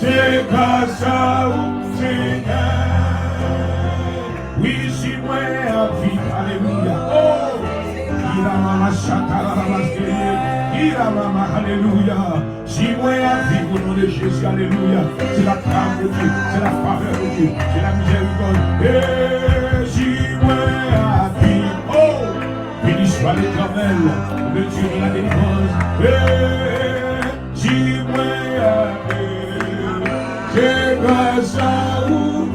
c'est grâce à vous, Seigneur. Oui, si moi à vie, alléluia. Oh, il a maman chata, il a maman, alléluia. Si moi à vie, au nom de Jésus, alléluia. C'est la grâce de Dieu, c'est la faveur de Dieu, c'est la miséricorde. Et si moi à vie, oh, béni soit l'Éternel, le Dieu de la délivrance. Et si moi à vie, c'est grâce à vous.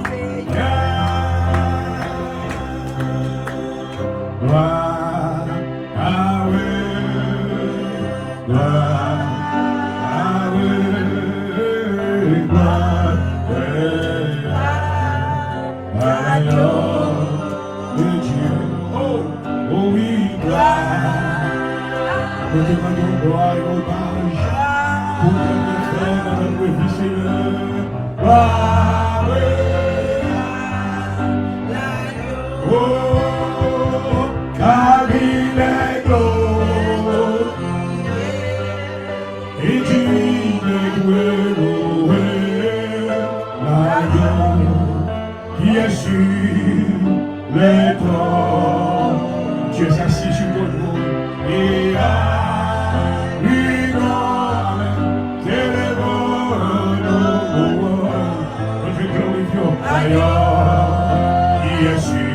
Gloire à vous, gloire à vous, gloire à l'homme de Dieu. Oh, oh oui, gloire. Nous demandons gloire et hommage pour tes bienfaits dans notre vie, Seigneur. Gloire à vous. Oh, car il est glorieux et digne de louer l'agneau qui est sur les trônes. Dieu s'assit sur ton trône et à lui nom, c'est le bon. Notre glorifiant ailleurs qui est sur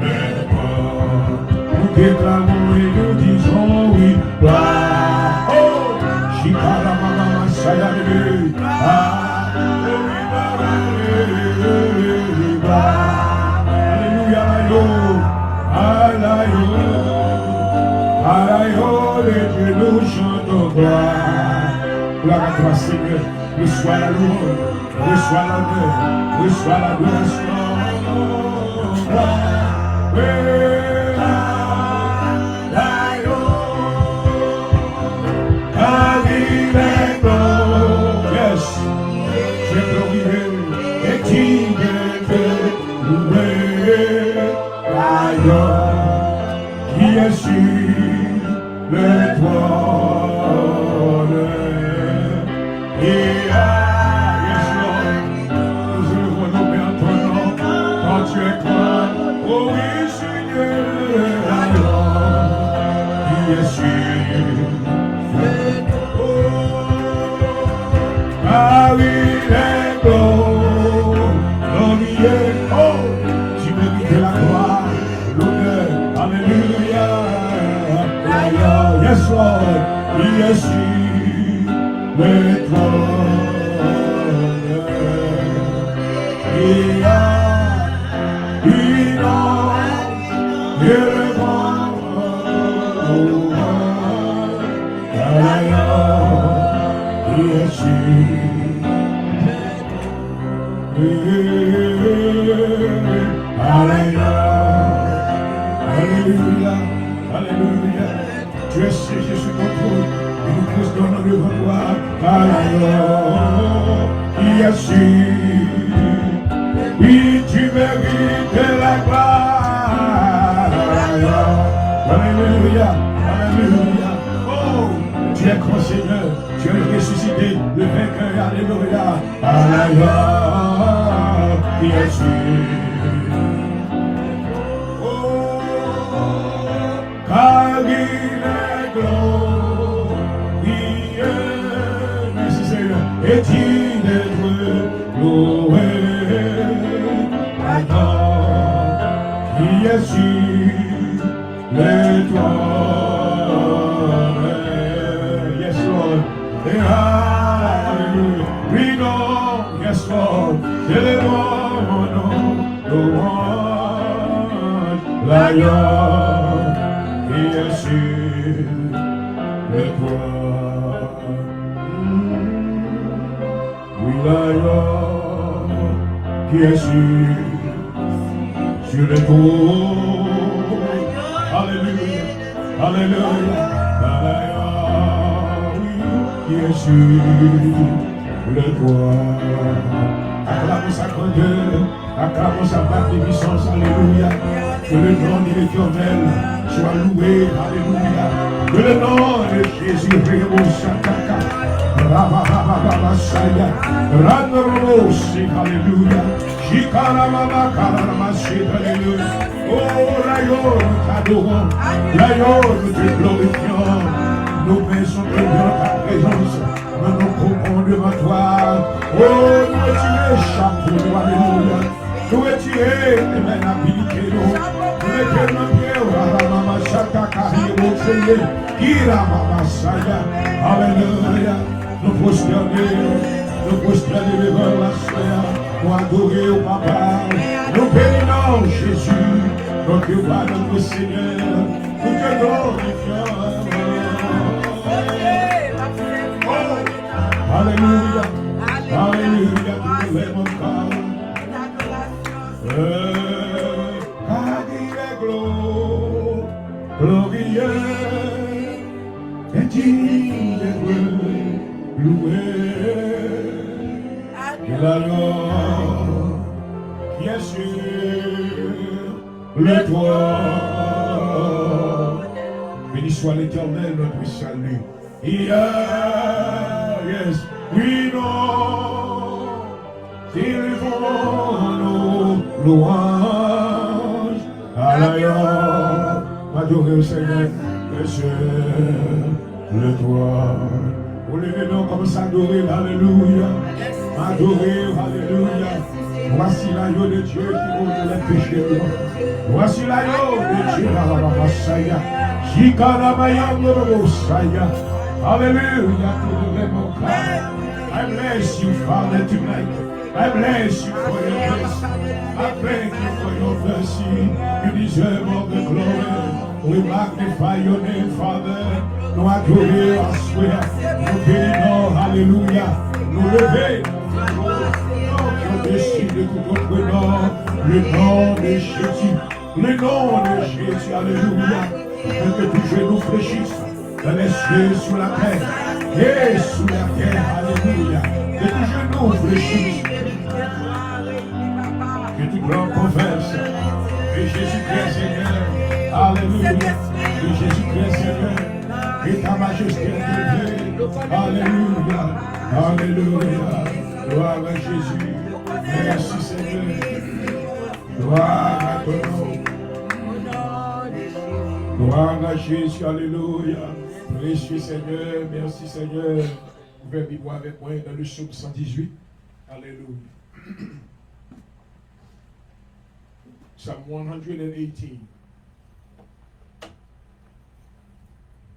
les trônes. Nous déclarons et nous disons oui, gloire. Oh, Shikara Mama Sayane. Ah, alléluia, alléluia, les dieux nous chantons gloire. Gloire à toi, Seigneur. Reçois la louange, reçois l'honneur, reçois l'adoration. Yes, c'est glorieux et digne de louer l'aïeul qui est sur le trône. Et yes, Lord, nous élevons nos mains en ton nom, quand tu es grand. Oh oui, Seigneur, l'aïeul qui est sur le trône. Ah oui, les glorieux, oh, tu mérites la gloire, l'honneur, alléluia, l'aïeul, yes Lord, il est sur le trône. Il a une âme, et le grand, l'aïeul, il est sur alléluia, alléluia. Tu es siégé sur ton trône et nous tous donnons devant toi. Alléluia, qui est sûr. Oui, tu mérites la gloire. Alléluia, alléluia. Oh, tu es grand Seigneur, tu es le ressuscité, le vainqueur. Alléluia, alléluia, qui est sûr. Car il est glorieux, merci Seigneur, et il est loué, maintenant, qui est sur les trônes. Yes Lord, et alléluia, oui non, yes Lord, c'est le nom, l'aïeul. Qui est sur le toit. Oui, l'aïeul qui est sur le toit. Alléluia, alléluia, l'aïeul qui est sur le toit. Acclamons sa grandeur, acclamons sa magnificence, alléluia. Que le nom de l'Éternel soit loué, alléluia. Que le nom de Jésus, Rémo Shataka, Masaya, Randarosi, hallelujah. Shikaramama, Karamasi, hallelujah. Oh, l'aïeul, t'adorons, l'aïeul, nous te glorifions. Nous baissons devant ta présence, nous nous courbons devant toi. Oh, nous retirons chapeau, alléluia. Nous retirons les mains habilitées, nous mettons nos pieds, Ramama, Shataka, Hiroseye, Kiramama, Saya, alléluia. Nous prosterner devant la Seigneur, nous adorer au Papa, nous bénissons Jésus, notre Dieu, notre Seigneur, nous te glorifions. Alléluia, alléluia, tu te lèves encore. Car il est glorieux, et il est loué. Et l'agneau qui est sur le toit. Béni soit l'Éternel, notre salut. Yes, we know qu'ils font nos louanges à l'agneau. Adorez le Seigneur, le ciel, le toit. Vous levez donc comme ça, adorer, alléluia. Adorer, alléluia. Voici l'agneau de Dieu qui ôte les péchés de l'homme. Voici l'agneau de Dieu, Masaya. Shikaramayamorosaya. Hallelujah to the Lamb of God. I bless you, Father, tonight. I bless you for your grace. I thank you for your mercy. You deserve all the glory. We magnify your name, Father. Nous adorer, à swear. Nous bénissons, hallelujah. Nous lever, nous décide de tout autre nom. Le nom de Jésus. Le nom de Jésus, alléluia. Que tous genou fléchissent. Dans les cieux, sous la terre. Et sous la terre, alléluia. Que tous genoux fléchissent. Que tout grand confesse. Que Jésus-Christ Seigneur. Alléluia. Que Jésus-Christ Seigneur. Et ta majesté est élevée. Alléluia. Alléluia. Gloire à Jésus. Merci Seigneur. Gloire à ton nom. Gloire à Jésus. Alléluia. Précieux Seigneur. Merci Seigneur. Vous pouvez vivre avec moi dans le psaume 118. Alléluia. Psalm 118.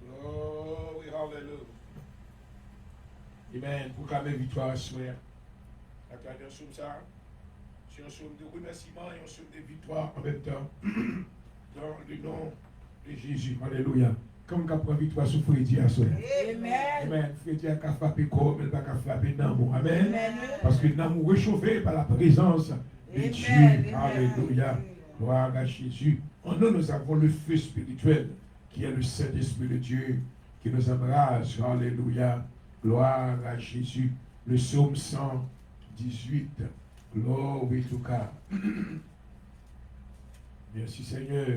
Glory, hallelujah. Amen. Pour calmer victoire à soi. Attendez un psaume ça. C'est un psaume de remerciement et un psaume de victoire en même temps. Dans le nom de Jésus. Alléluia. Comme qu'on prend victoire sur Frédéric à soi. Amen. Amen. Frédéric a frappé comme il n'a pas frappé Namou. Amen. Parce que Namou réchauffé par la présence de Dieu. Alléluia. Gloire à Jésus. En nous, nous avons le feu spirituel qui est le Saint-Esprit de Dieu qui nous embrasse. Alléluia. Gloire à Jésus. Le psaume 118. Glory to God. Merci Seigneur.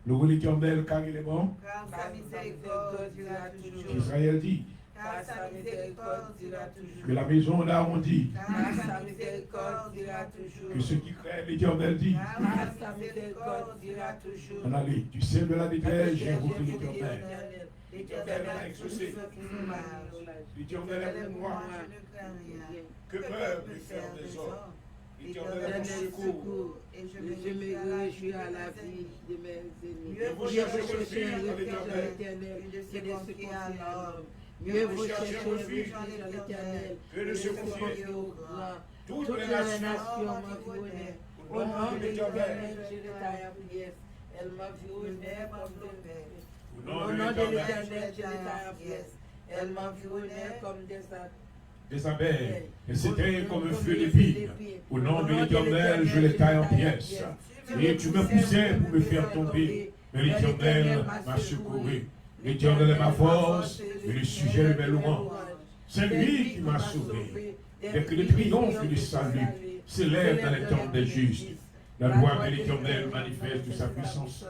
Louez l'Éternel car il est bon. Car sa miséricorde durera toujours. Israël dit. Car sa miséricorde durera toujours. Que la maison d'Aaron dit. Car sa miséricorde durera toujours. Que ceux qui craignent l'Éternel dit. Car sa miséricorde durera toujours. En allez, du ciel de la détresse, j'ai invoqué l'Éternel. L'Éternel a exaucé. L'Éternel est pour moi. Que peuvent lui faire des hommes? L'Éternel est mon secours. Et je me réjouis à la vie de mes ennemis. Mieux vaut chercher refuge dans l'Éternel que de se confier à l'homme. Mieux vaut chercher refuge dans l'Éternel que de se confier au grand. toutes Toutes les les nations. nations m'environnaient. Au nom de l'Éternel, je les taille en pièces. Elles m'environnaient comme des vers. Au nom de l'Éternel, je les taille en pièces. Elles m'environnaient comme des abeilles, et c'était comme un feu d'épine. Au nom de l'Éternel, je les taille en pièces. Et tu me poussais pour me faire tomber, mais l'Éternel m'a secouru. L'Éternel est ma force et le sujet de mes louanges. C'est lui qui m'a sauvé. Dès que le triomphe du salut s'élève dans les temps des justes, la droite de l'Éternel manifeste sa puissance.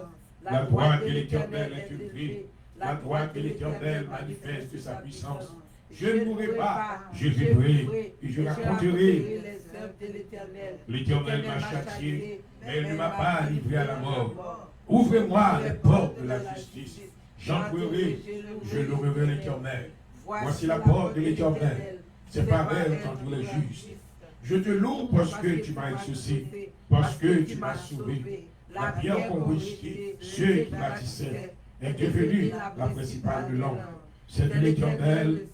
La droite de l'Éternel est élevée. La droite de l'Éternel manifeste sa puissance. Je ne mourrai pas, je vivrai et je raconterai. L'Éternel m'a châtié, mais il ne m'a pas livré à la mort. Ouvrez-moi les portes de la justice. J'entrerai, je louerai l'Éternel. Voici la porte de l'Éternel. C'est par elle qu'entrent les justes. Je te loue parce que tu m'as exaucé, parce que tu m'as sauvé. La pierre qu'ont rejetée, ceux qui bâtissaient, est devenue la principale de l'homme. C'est de l'Éternel,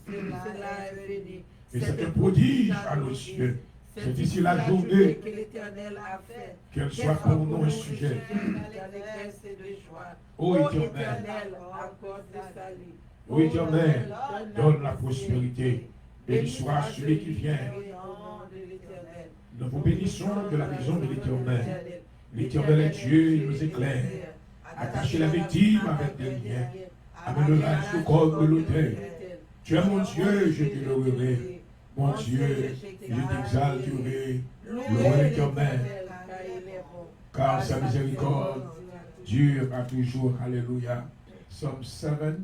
et c'est un prodige à nos yeux. C'est ici la journée que l'Éternel a fait. Qu'elle soit pour nous un sujet. Ô Éternel, accorde le salut. ô Éternel, donne la prospérité. Béni soit celui qui vient. Nous vous bénissons de la maison de l'Éternel. L'Éternel est Dieu, il nous éclaire. Attachez la victime avec des liens. Amène-la sous comme de l'autel. Tu es mon Dieu, je te louerai. Mon Dieu, je t'exalterai. Louez l'Éternel, car sa miséricorde dure à toujours. Alléluia. Psalm 7.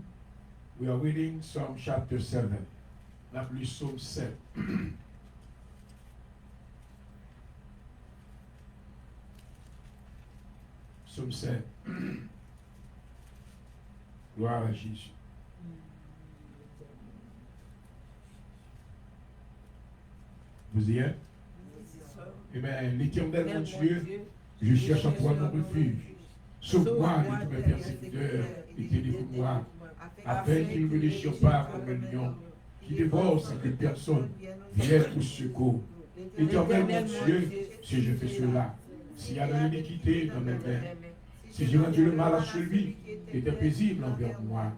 We are reading Psalm chapter 7. La plus Psalm 7. Psalm 7. Gloire à Jésus. Vous y êtes? Eh bien, l'Éternel, mon Dieu, je cherche en toi mon refuge. Sauve-moi de tous mes persécuteurs et délivre-moi, afin qu'il ne me déchire pas comme un lion, qui dévore sans que personne vienne au secours. Éternel, mon Dieu, si je fais cela, s'il y a de l'iniquité dans mes mains, si j'ai rendu le mal à celui qui était paisible envers moi,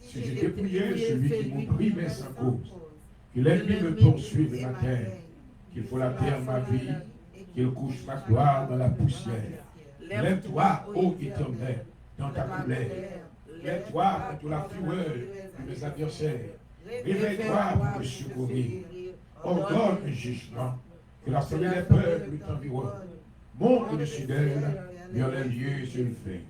si j'ai dépouillé celui qui m'opprimait sans cause, que l'ennemi me poursuive ma terre, qu'il faut la terre ma vie, qu'il couche ma gloire dans la poussière. Lève-toi, ô Éternel, dans ta colère. Lève-toi contre la fureur de mes adversaires. Réveille-toi pour me secourir. Ordonne un jugement, que l'assemblée des peuples t'environne. Monte au-dessus d'elle, vers les lieux sur le fait.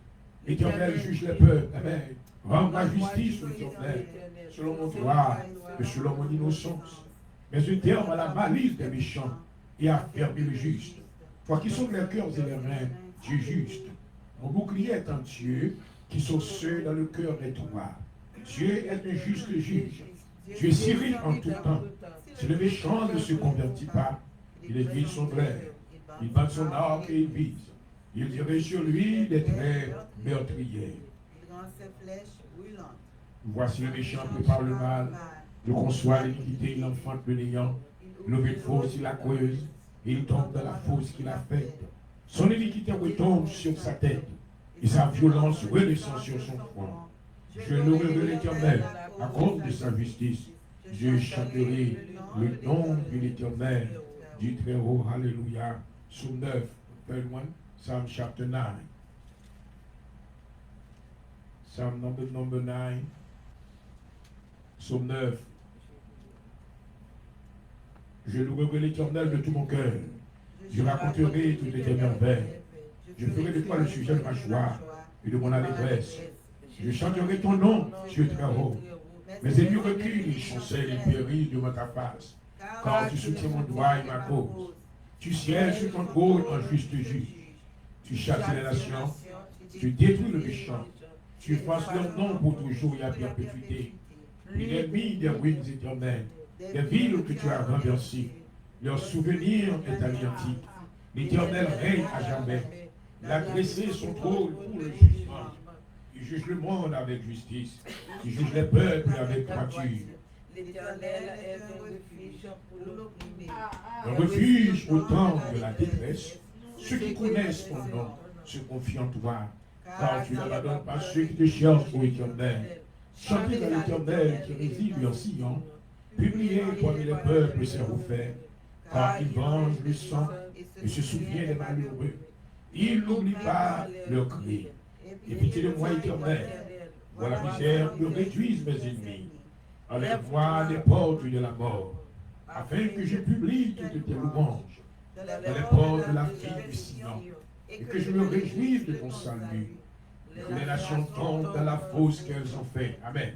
L'Éternel juge les peuples. Amen. Rends ma justice, l'Éternel, selon mon droit et selon mon innocence. Mais je terme à la malice des méchants et affermis le juste. Toi qui sauves les cœurs et les reins, Dieu juste. Mon bouclier est en Dieu, qui sont ceux dans le cœur des droits. Dieu est un juste juge. Dieu est si riche en tout temps. Si le méchant ne se convertit pas, il aiguise son glaive. Il bat son arc et il vise. Il dirait sur lui des traits meurtriers. Voici le méchant prépare le mal. Il conçoit l'iniquité, il enfante le néant. L'ouvre une fosse, il la creuse. Et il tombe dans la fosse qu'il affecte. Son iniquité retombe sur sa tête. Et sa violence redescend sur son front. Je louerai l'Éternel à cause de sa justice. Je chanterai le nom de l'Éternel du Très-Haut. Alléluia. Psaume 9, third one, Psalm chapter 9. Psalm number 9. Psaume 9. Je louerai l'Éternel de tout mon cœur. Je raconterai toutes tes merveilles. Je ferai de toi le sujet de ma joie et de mon allégresse. Je chanterai ton nom, Dieu très haut. Mes ennemis reculent, ils chancellent et périllent devant ta face. Car tu soutiens mon droit et ma cause. Tu sièges sur ton trône en juste juge. Tu chasses les nations. Tu détruis le méchant. Tu effaces leur nom pour toujours et à perpétuité. L'ennemi des ruines éternelles, des villes que tu as renversées, leur souvenir est anéanti. L'Éternel règne à jamais. Il a dressé son trône pour le jugement. Il juge le monde avec justice. Il juge les peuples avec droiture. L'Éternel est un refuge pour l'opprimé. Un refuge au temps de la détresse. Ceux qui connaissent ton nom se confient en toi. Car tu n'abandonnes pas ceux qui te cherchent, ô Éternel. Chantez à l'Éternel qui réside en Sion. Publiez parmi les peuples ses refaits. Car il venge le sang et se souvient des malheureux. Il n'oublie pas leurs cris. Et pitié de moi, Éternel. Vois la misère que réduisent mes ennemis. Enlève-moi des portes de la mort, afin que je publie toutes tes louanges dans les portes de la fille du Sion, et que je me réjouisse de ton salut. Que les nations tombent dans la fosse qu'elles ont faite. Amen.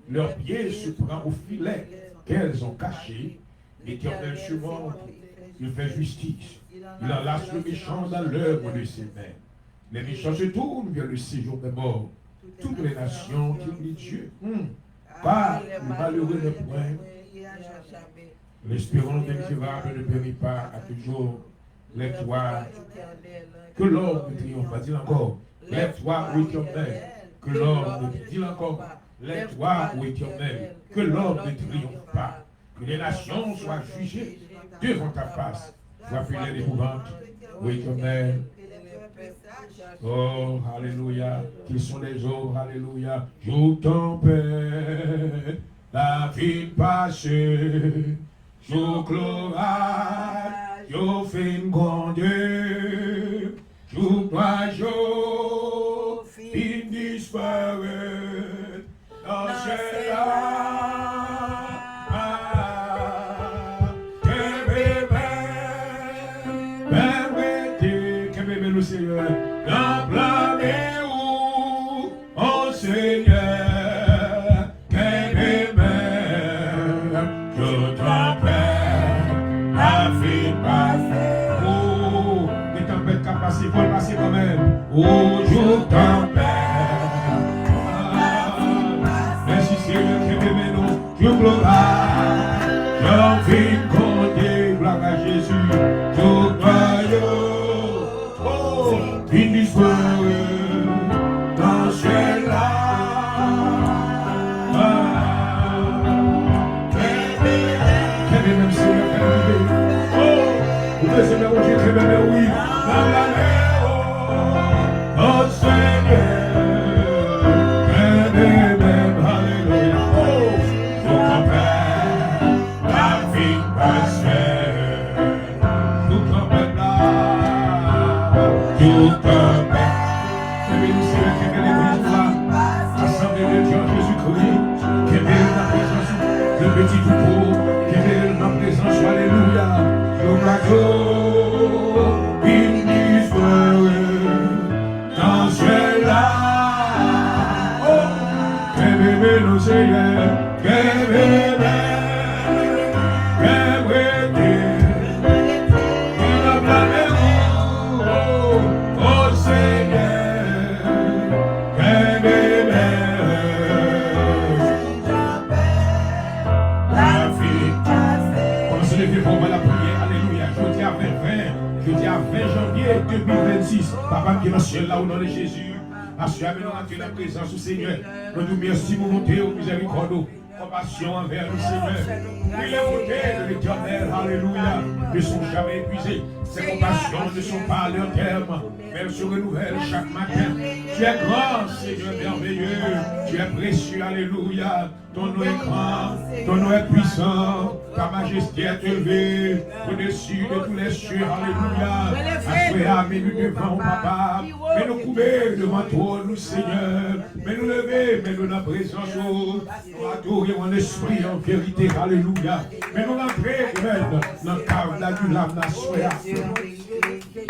Leur pied se prend au filet, qu'elles ont cachées. L'Éternel surmonte, il fait justice. Il enlace le méchant dans l'œuvre de ses mains. Les méchants se tournent vers le séjour des morts. Toutes les nations qui oublient Dieu. Pas le malheureux ne point. L'espérance d'incurable ne périt pas à toujours. Lève-toi, que l'homme ne triomphe pas. Dis encore. Lève-toi, ô Éternel, que l'homme ne dis encore. Lève-toi, ô Éternel, que l'homme ne triomphe pas. Que les nations soient jugées devant ta face. Frapper l'épouvante, ô Éternel. Oh, alléluia. Qu'ils sont les œuvres, alléluia. Jour tempête, la vie passée. Jour glorieux, jour fin grandeur. Jour jour, fin disparaît. Dans ce Seigneur, d'emblâmer où, oh Seigneur, qu'elle même, je t'appelle, la vie passée. Oh, les tempêtes qui passent, vont passer quand même. Oh, je t'appelle. Merci Seigneur, qu'elle même nous, je gloire, j'en vis compter, gloire à Jésus, tout royaume. Une histoire dans celle-là. Qu'elle même si elle fait oh, vous pouvez se mélanger, qu'elle même oui, dans la mer, oh Seigneur, qu'elle même, alléluia, oh, ton grand-père, la vie passée, tout grand-père là, tout petit troupeau, qui est dans la présence, alléluia, le bateau, une histoire, dans celle-là, oh, qu'elle bébé le Seigneur, qu'elle bébé, qu'elle bébé, il a blâmé, oh Seigneur, qu'elle bébé. Pour la prière, alléluia. Je dis à 20 janvier 2026, Papa qui est dans le ciel là où dans le Jésus, assurez-nous d'entrer dans la présence du Seigneur. Nous nous merci pour monter au miséricorde, compassion envers le Seigneur. Oui, les bontés de l'Éternel, alléluia, ne sont jamais épuisées. Ses compassions ne sont pas à leur terme, mais elles se renouvellent chaque matin. Tu es grand, Seigneur merveilleux, tu es précieux, alléluia. Ton nom est grand, ton nom est puissant, ta majesté est élevée au-dessus de tous les cieux, alléluia. Assoyez, mais nous devant, papa, mais nous couper devant toi, nous, Seigneur, mais nous lever, mais nous dans la présence, nous adorer en esprit, en vérité, alléluia. Mais nous rentrer, dans le cadre du lame,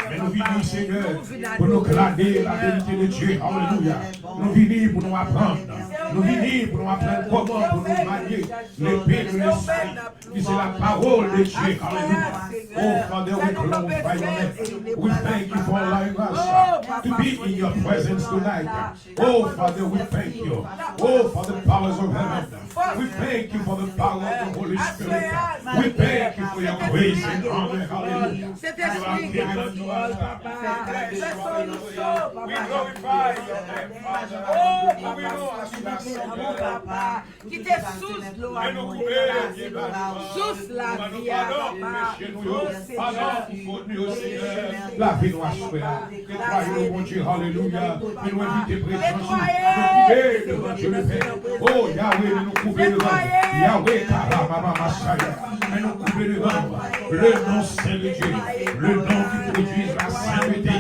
mais nous venons, Seigneur, pour nous glader la vérité de Dieu, alléluia. Nous venons pour nous apprendre, nous venons pour nous apprendre comment pour nous manier l'épée de l'esprit, qui c'est la parole de Dieu, alléluia. Oh, Father, we glorify your name. We thank you for allowing us to be in your presence tonight. Oh, Father, we thank you. Oh, for the powers of heaven. We thank you for the power of the Holy Spirit. We thank you for your grace and honor, hallelujah. We glorify your name, Father. Oh, we know as you are so Papa, qui te source gloire, source la vie, Papa. La vie nous assure. Décroyez le bon Dieu, alléluia. Et nous inviter présence. Nous couper devant Dieu le Père. Oh, Yahweh, nous couper devant. Yahweh, Karama, Masaya. Mais nous couper devant. Le nom saint de Dieu. Le nom qui produit la sainteté.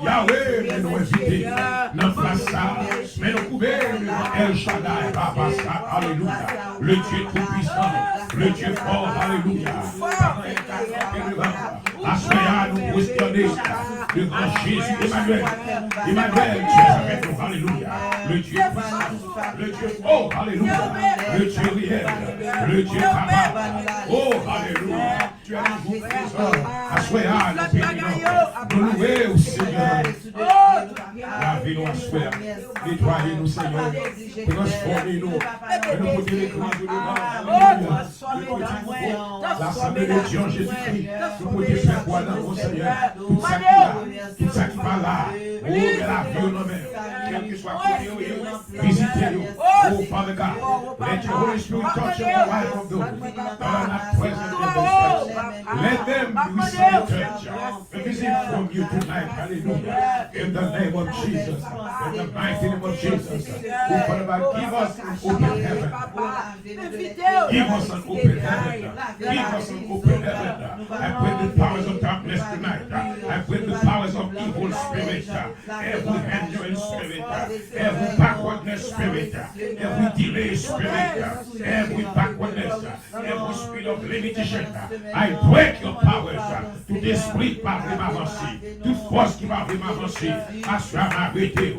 Yahweh, mais nous inviter. Notre place, mais nous couper devant El Shaddai, Papa, alléluia. Le Dieu tout-puissant. Le Dieu fort, alléluia. Assoyez nous questionner. le grand Jésus, Emmanuel. Emmanuel, tu es avec nous, alléluia. Le Dieu puissant, le Dieu, oh, alléluia. Le Dieu réel, le Dieu capable. Oh, alléluia. Tu es nous présent. Assoyez-à nous bénissons. Nous louer au Seigneur. Lavez-nous, assoyez. Nettoyez-nous, Seigneur. Transformez-nous. Et nous pouvons les grands de nous. L'assemblée de Dieu en Jésus-Christ. Nous pouvons faire quoi dans mon Seigneur. Tout ça qui va là. Oh, mais la vie au nom même. Quel que soit côté, visitez-nous. Oh, Father God. Let your Holy Spirit touch the life of those that are not present in this place. Let them receive the church. A visit from you tonight. Hallelujah. In the name of Jesus. In the mighty name of Jesus. Oh, Father God, give us an open heaven. Give us an open heaven. Give us an open heaven. I pray the powers of darkness tonight. I pray the powers of evil spirit. Every hindering spirit. Every backwardness spirit. Every delay spirit. Every backwardness. Every spirit of limitation. I break your powers to l'esprit par m'avancer, toute force qui va m'avancer, à m'arrêter,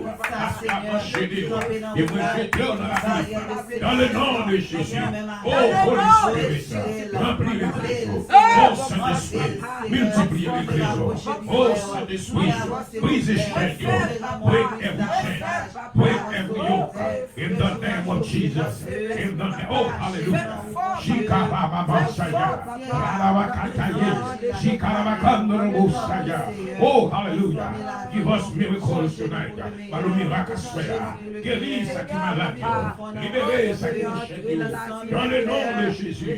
à m'enchaîner, et me jeter dans la vie, dans le nom de Jésus. Oh, Holy Spirit, remplis les trésors. Oh, Saint-Esprit, multiplie les trésors. Oh, Saint-Esprit, brise les chaînes, break every chain, break every yoke, in the name of Jesus. In the name, oh, hallelujah. Oh, hallelujah. Give us miracles tonight. Par le miracle à guéris ce qui est malade. Libérez ce qui est chez nous. Dans le nom de Jésus.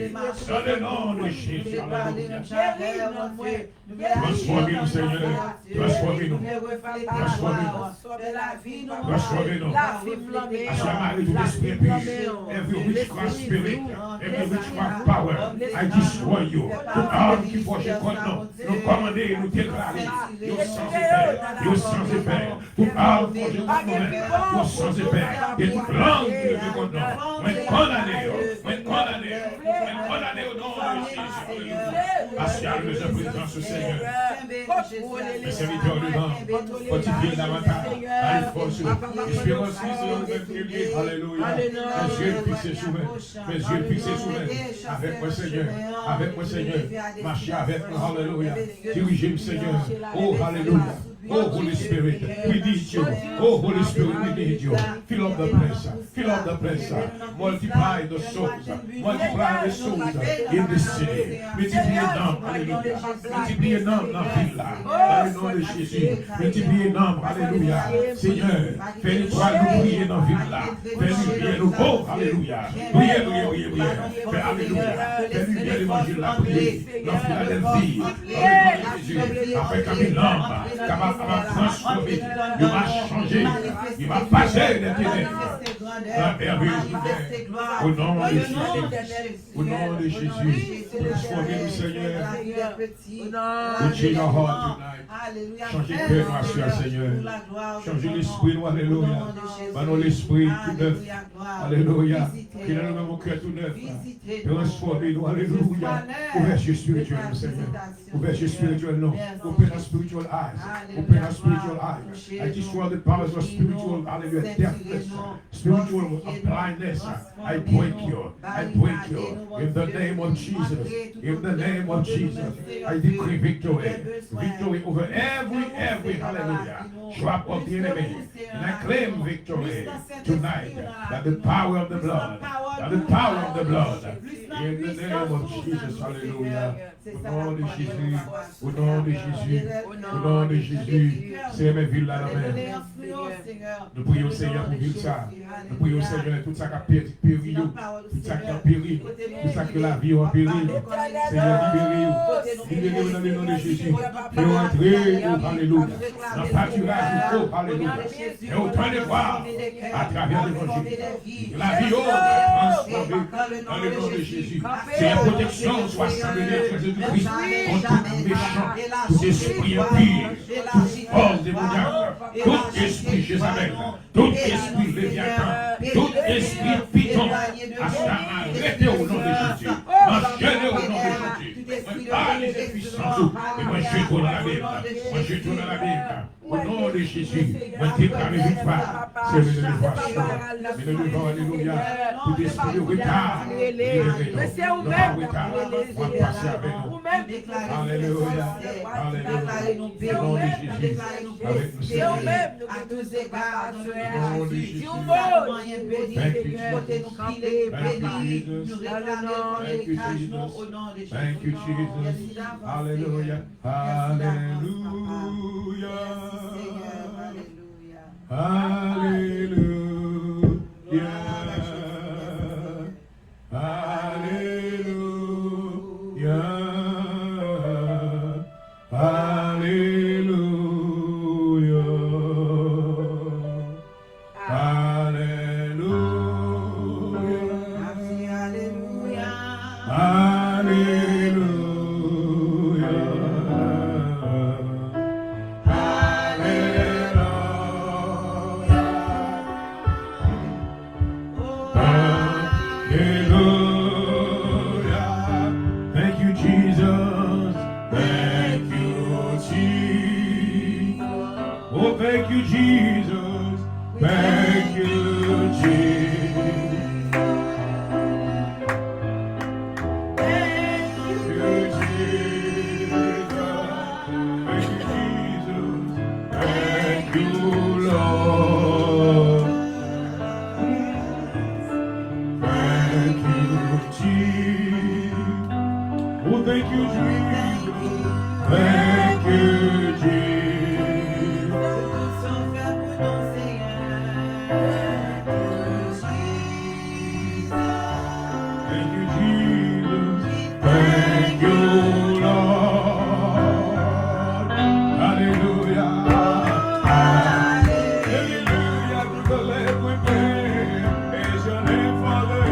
Dans le nom de Jésus. Alléluia. Transformez-nous, Seigneur. Transformez-nous. Transformez-nous. Transformez-nous. Assommez tout l'esprit impur. Every witchcraft spirit. Every witchcraft power. I destroy you. Toute arme qui forge contre nous. Nous commander, nous déclarer. Nous sans effet. Nous sans effet. Toute arme forge contre nous-mêmes. Nous sans effet. Et toute langue qui le contre nous. Mais condamné. Mais condamné. Mais condamné au nom de Jésus. Assommez nous en présence au Seigneur. Les serviteurs du vent, fortifiez davantage, allez force, espérance qui se alléluia, mes yeux fixés sur mes yeux fixés sur mes, avec moi Seigneur, marchez avec moi, alléluia, dirigez-moi Seigneur, oh alléluia. Oh, Holy Spirit, we need you. Oh, Holy Spirit, we need you. Fill up the place. Fill up the place. Multiply the souls. Multiply the souls in this city. Multipliez l'âme. Alléluia. Multipliez l'âme dans la ville là. Dans le nom de Jésus. Multipliez l'âme. Alléluia. Seigneur, fais l'étoile nous prier dans la ville là. Fais lumière nous. Oh, alléluia. Priez, priez, priez, priez. Fais alléluia. Fais lumière l'évangile là. Priez. Dans Philadelphie. Dans le nom de Jésus. Après qu'un l'âme. Il va transformer, il va changer, il va passer les ténèbres. La merveilleuse lumière. Au nom de Jésus. Au nom de Jésus. Transformez-nous, Seigneur. Touchez nos hearts tonight. Changez le cœur noir, Seigneur. Changez l'esprit noir, alléluia. Par l'esprit tout neuf. Alléluia. Qu'il ait le même cœur tout neuf. Transformez-nous, alléluia. Ouverture spirituelle, Seigneur. Ouverture spirituelle, non. Open our spiritual eyes. Open our spiritual eyes. I destroy the powers of spiritual, hallelujah, deafness, spiritual blindness. I break you. I break you. In the name of Jesus. In the name of Jesus. I decree victory. Victory over every, hallelujah, trap of the enemy. And I claim victory tonight. That the power of the blood. That the power of the blood. In the name of Jesus. Hallelujah. Au nom de Jésus. Au nom de Jésus. Au nom de Jésus. C'est mes villes là même. Nous prions Seigneur pour vivre ça. Nous prions Seigneur tout ça qui a péri, tout ça qui a péri, tout ça que la vie a péri. Seigneur, libérez-vous dans le nom de Jésus. Et entrez, alléluia, dans le pâturage, oh, alléluia. Et autant de voir à travers l'évangile. La vie va transformer dans le nom de Jésus. C'est la protection soit semblée Jésus-Christ contre tout méchant, tout esprit impur, toute force démoniaque, tout esprit Jézabel, tout esprit Léviathan, tout esprit Python, à ça arrêtez au nom de Jésus, mangez-le au nom de Jésus. Moi, parle des puissances, et moi je tourne la Bible, moi je tourne la Bible. de Jésus, moi déclare victoire. C'est le dévotion. Mais le devant, alléluia, tout esprit de retard. Mais c'est vous-même On va passer avec nous. Alléluia. Alléluia. Au nom de Jésus. Avec nous, C'est Seigneur. vous-même Au nom de Jésus. Thank you, Jesus. Thank you, Jesus. Hallelujah. Hallelujah. Hallelujah. Hallelujah. Thank you, Jesus. Thank you, Jesus. Oh, thank you, Jesus. Thank you, Jesus. Thank you, Jesus. Thank you, Jesus. Thank you, Lord. Thank you, Jesus. Oh, thank you, Jesus. Thank you, Jesus. Thank you, Jesus. Thank you, Lord. Hallelujah. Hallelujah to the Lamb we pray. Praise your name, Father.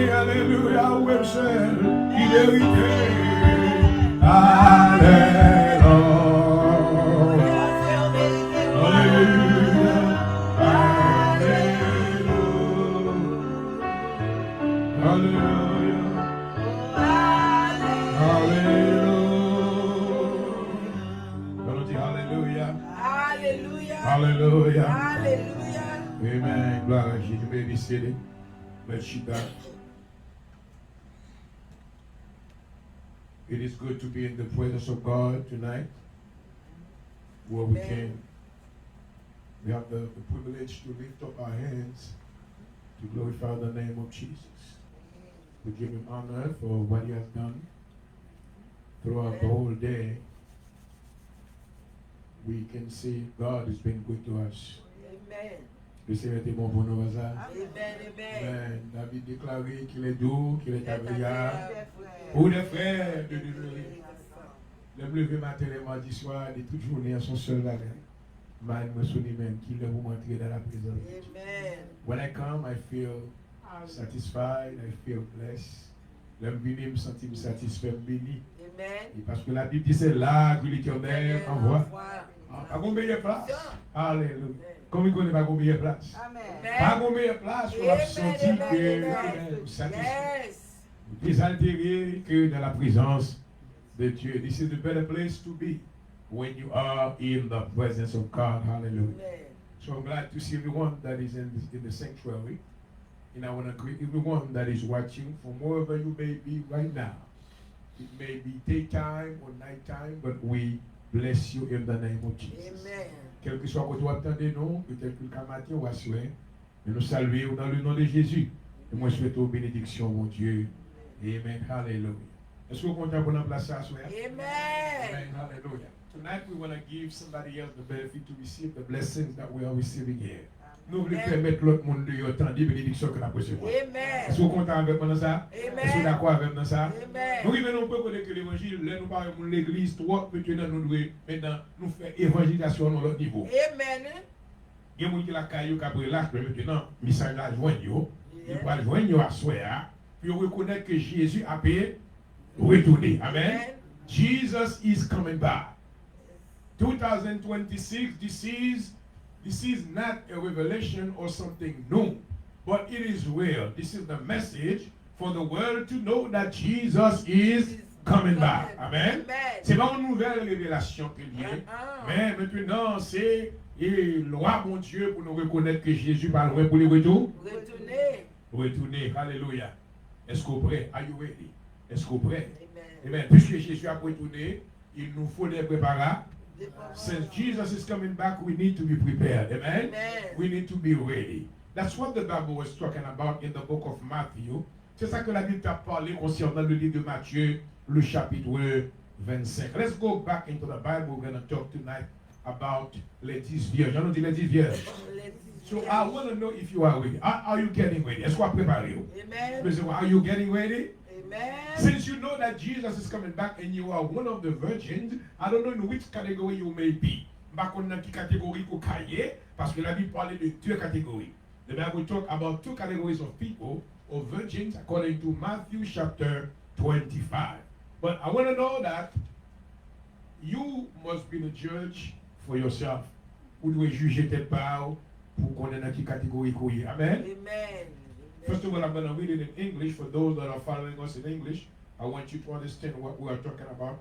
Alléluia, où est seul, il est hérité. Alléluia. Alléluia. Alléluia. Alléluia. Hallelujah. Hallelujah. Hallelujah. Amen. Gloire à Jésus. May be seated. Let's sit down. It is good to be in the presence of God tonight, where we have the privilege to lift up our hands to glorify the name of Jesus. We give him honor for what he has done throughout the whole day. We can see God has been good to us. Amen. Le Seigneur était bon pour nous, hasard. Amen. Amen. Amen. David déclaré qu'il est doux, qu'il est agréable pour les frères de Dieu. Le lever matin et mardi soir, de toute journée, à son seul valeur. Man, me souviens même qu'il est pour entrer dans la présence. Amen. When I come, I feel satisfied, I feel blessed. L'homme venu me sentir satisfait, béni. Amen. Et parce que la Bible dit c'est là que l'Éternel envoie. Pas combien de place? Alléluia. Comme il connaît pas combien de place? Pas combien de place pour la sentir que nous satisfait. Désaltéré que dans la présence de Dieu. This is the better place to be when you are in the presence of God. Hallelujah. So I'm glad to see everyone that is in the sanctuary. And I want to greet everyone that is watching from wherever you may be right now. It may be daytime or nighttime, but we bless you in the name of Jesus. Amen. Quel que soit votre attendez nous, peut-être que le matin ou à soir, mais nous saluons dans le nom de Jésus. Et moi, je souhaite aux bénédictions, mon Dieu. Amen. Hallelujah. Est-ce que vous comptez pour l'emplacer à soir? Amen. Amen. Hallelujah. Tonight we want to give somebody else the benefit to receive the blessings that we are receiving here. Nous voulons permettre l'autre monde de entendre des bénédictions que nous recevons. Amen. Est-ce que vous comptez avec moi dans ça? Amen. Est-ce que vous d'accord avec moi dans ça? Amen. Nous revenons peu connaître que l'évangile, là nous parlons de l'église, trois, maintenant nous devons maintenant nous faire évangélisation à l'autre niveau. Amen. Il y a des gens qui la caillou qui a pris l'âge, mais maintenant, message à joindre, il va joindre à soi, puis on reconnaît que Jésus a payé retourner. Amen. Jesus is coming back. 2026, this is not a revelation or something new, but it is real. This is the message for the world to know that Jesus is coming back. Amen. C'est pas une nouvelle révélation qu'il y a, mais maintenant c'est loi mon Dieu pour nous reconnaître que Jésus va loin pour le retour. Retourner. Alléluia. Est-ce qu'on est prêt? Are you ready? Est-ce qu'on est prêt? Amen. Puisque Jésus a retourné, il nous faut des préparatifs. Since Jesus is coming back, we need to be prepared. Amen? We need to be ready. That's what the Bible was talking about in the book of Matthew. C'est ça que la Bible a parlé concernant le livre de Matthieu, le chapitre 25. Let's go back into the Bible. We're going to talk tonight about les 10 vierges. On dit les 10 vierges. So I want to know if you are ready. Are you getting ready? Est-ce qu'on prépare? Amen. Are you getting ready? Amen. Since you know that Jesus is coming back and you are one of the virgins, I don't know in which category you may be. Parce que la Bible parle de deux catégories. The Bible talk about two categories of people, or virgins, according to Matthew chapter 25. But I want to know that you must be the judge for yourself. Vous devez juger tête part pour connaître dans quelle catégorie vous êtes. Amen. Amen. First of all, I'm going to read it in English for those that are following us in English. I want you to understand what we are talking about.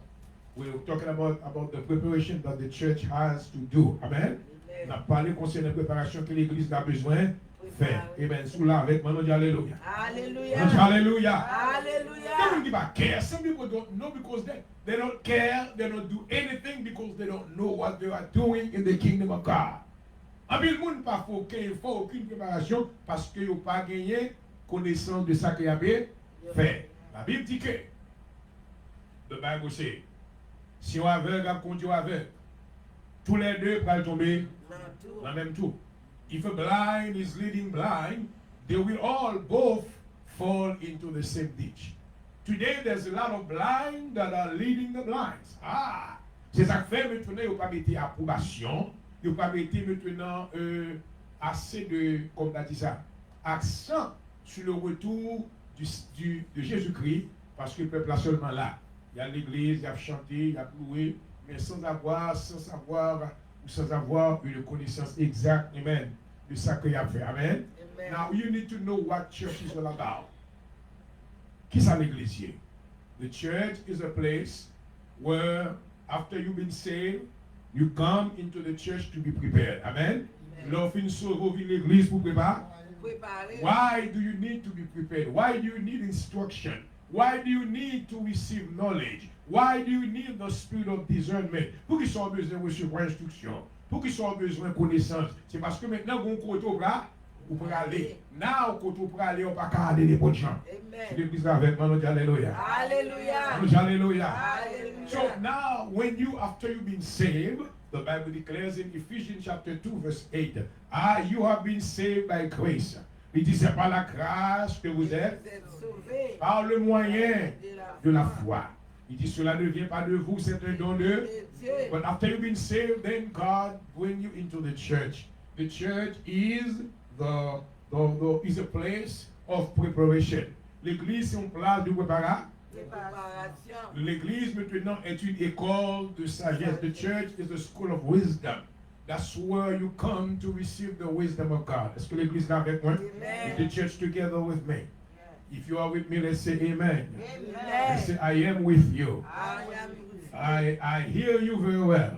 We're talking about the preparation that the church has to do. Amen. On a parlé concernant la préparation que l'Église a besoin de faire. Amen. Sous là avec moi, nous disons Alléluia. Alléluia. Alléluia. Alléluia. They don't give a care. Some people don't know because they don't care. They don't do anything because they don't know what they are doing in the kingdom of God. En plus, le monde pas faut qu'il faut aucune préparation parce qu'il n'a pas gagné connaissance de ça qu'il a fait. La Bible dit que, the Bible say, si on aveugle a conduit aveugle, tous les deux vont tomber dans le même tour. If a blind is leading blind, they will all both fall into the same ditch. Today there's a lot of blind that are leading the blinds. C'est ça que fait maintenant, il n'y a pas mis approbation. Il n'y a pas mis maintenant assez de, comme on a dit ça, accent sur le retour de Jésus-Christ, parce que le peuple est seulement là. Il y a l'église, il y a chanté, il y a loué, mais sans avoir une connaissance exacte, amen, de ce qu'il a fait. Amen. Now you need to know what church is all about. Qui est l'église? The church is a place where after you've been saved, you come into the church to be prepared. Amen. L'offre sauve l'église pour préparer. Why do you need to be prepared? Why do you need instruction? Why do you need to receive knowledge? Why do you need the spirit of discernment? Pour qu'ils soient besoin de recevoir instruction. Pour qu'ils soient besoin de connaissance. C'est parce que maintenant, vous pouvez là, vous pouvez aller. Now, quand vous pouvez aller, on ne peut pas aller les bonnes gens. C'est l'église avec moi, nous disons Alléluia. Alléluia. Nous disons Alléluia. So now, when you, after you've been saved, the Bible declares in Ephesians chapter 2, verse 8, you have been saved by grace. Il dit, c'est par la grâce que vous êtes, par le moyen de la foi. Il dit, cela ne vient pas de vous, c'est un don de Dieu. But after you've been saved, then God brings you into the church. The church is is a place of preparation. L'église, c'est une place de préparation. L'église maintenant est une école de sagesse. The church is a school of wisdom. That's where you come to receive the wisdom of God. Est-ce que l'église est avec moi? Is the church together with me? If you are with me, let's say amen. Let's say, I am with you. I hear you very well.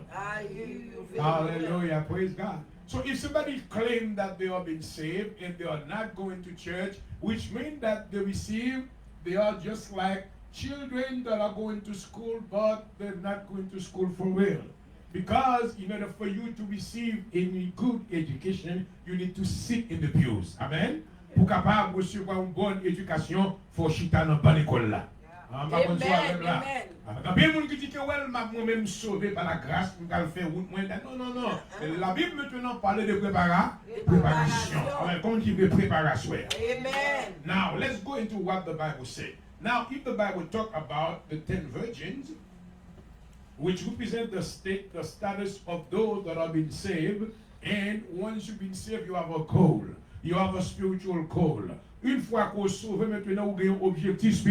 Hallelujah. Praise God. So if somebody claims that they have been saved and they are not going to church, which means that they are just like children that are going to school, but they're not going to school for real. Because in order for you to receive any good education, you need to sit in the pews. Amen? Pour capable de recevoir une bonne éducation, il faut chita dans bonne école là. Amen. Il y a bien des gens qui disent que moi-même sauvé par la grâce, je vais faire route moins. Non. La Bible maintenant parle de préparation. Comment on dit de préparation? Amen. Now, let's go into what the Bible says. Now, if the Bible talk about the 10 virgins, which represent the status of those that have been saved, and once you've been saved, you have a call. You have a spiritual call. Une fois qu'on sauve, maintenant, vous avez un objectif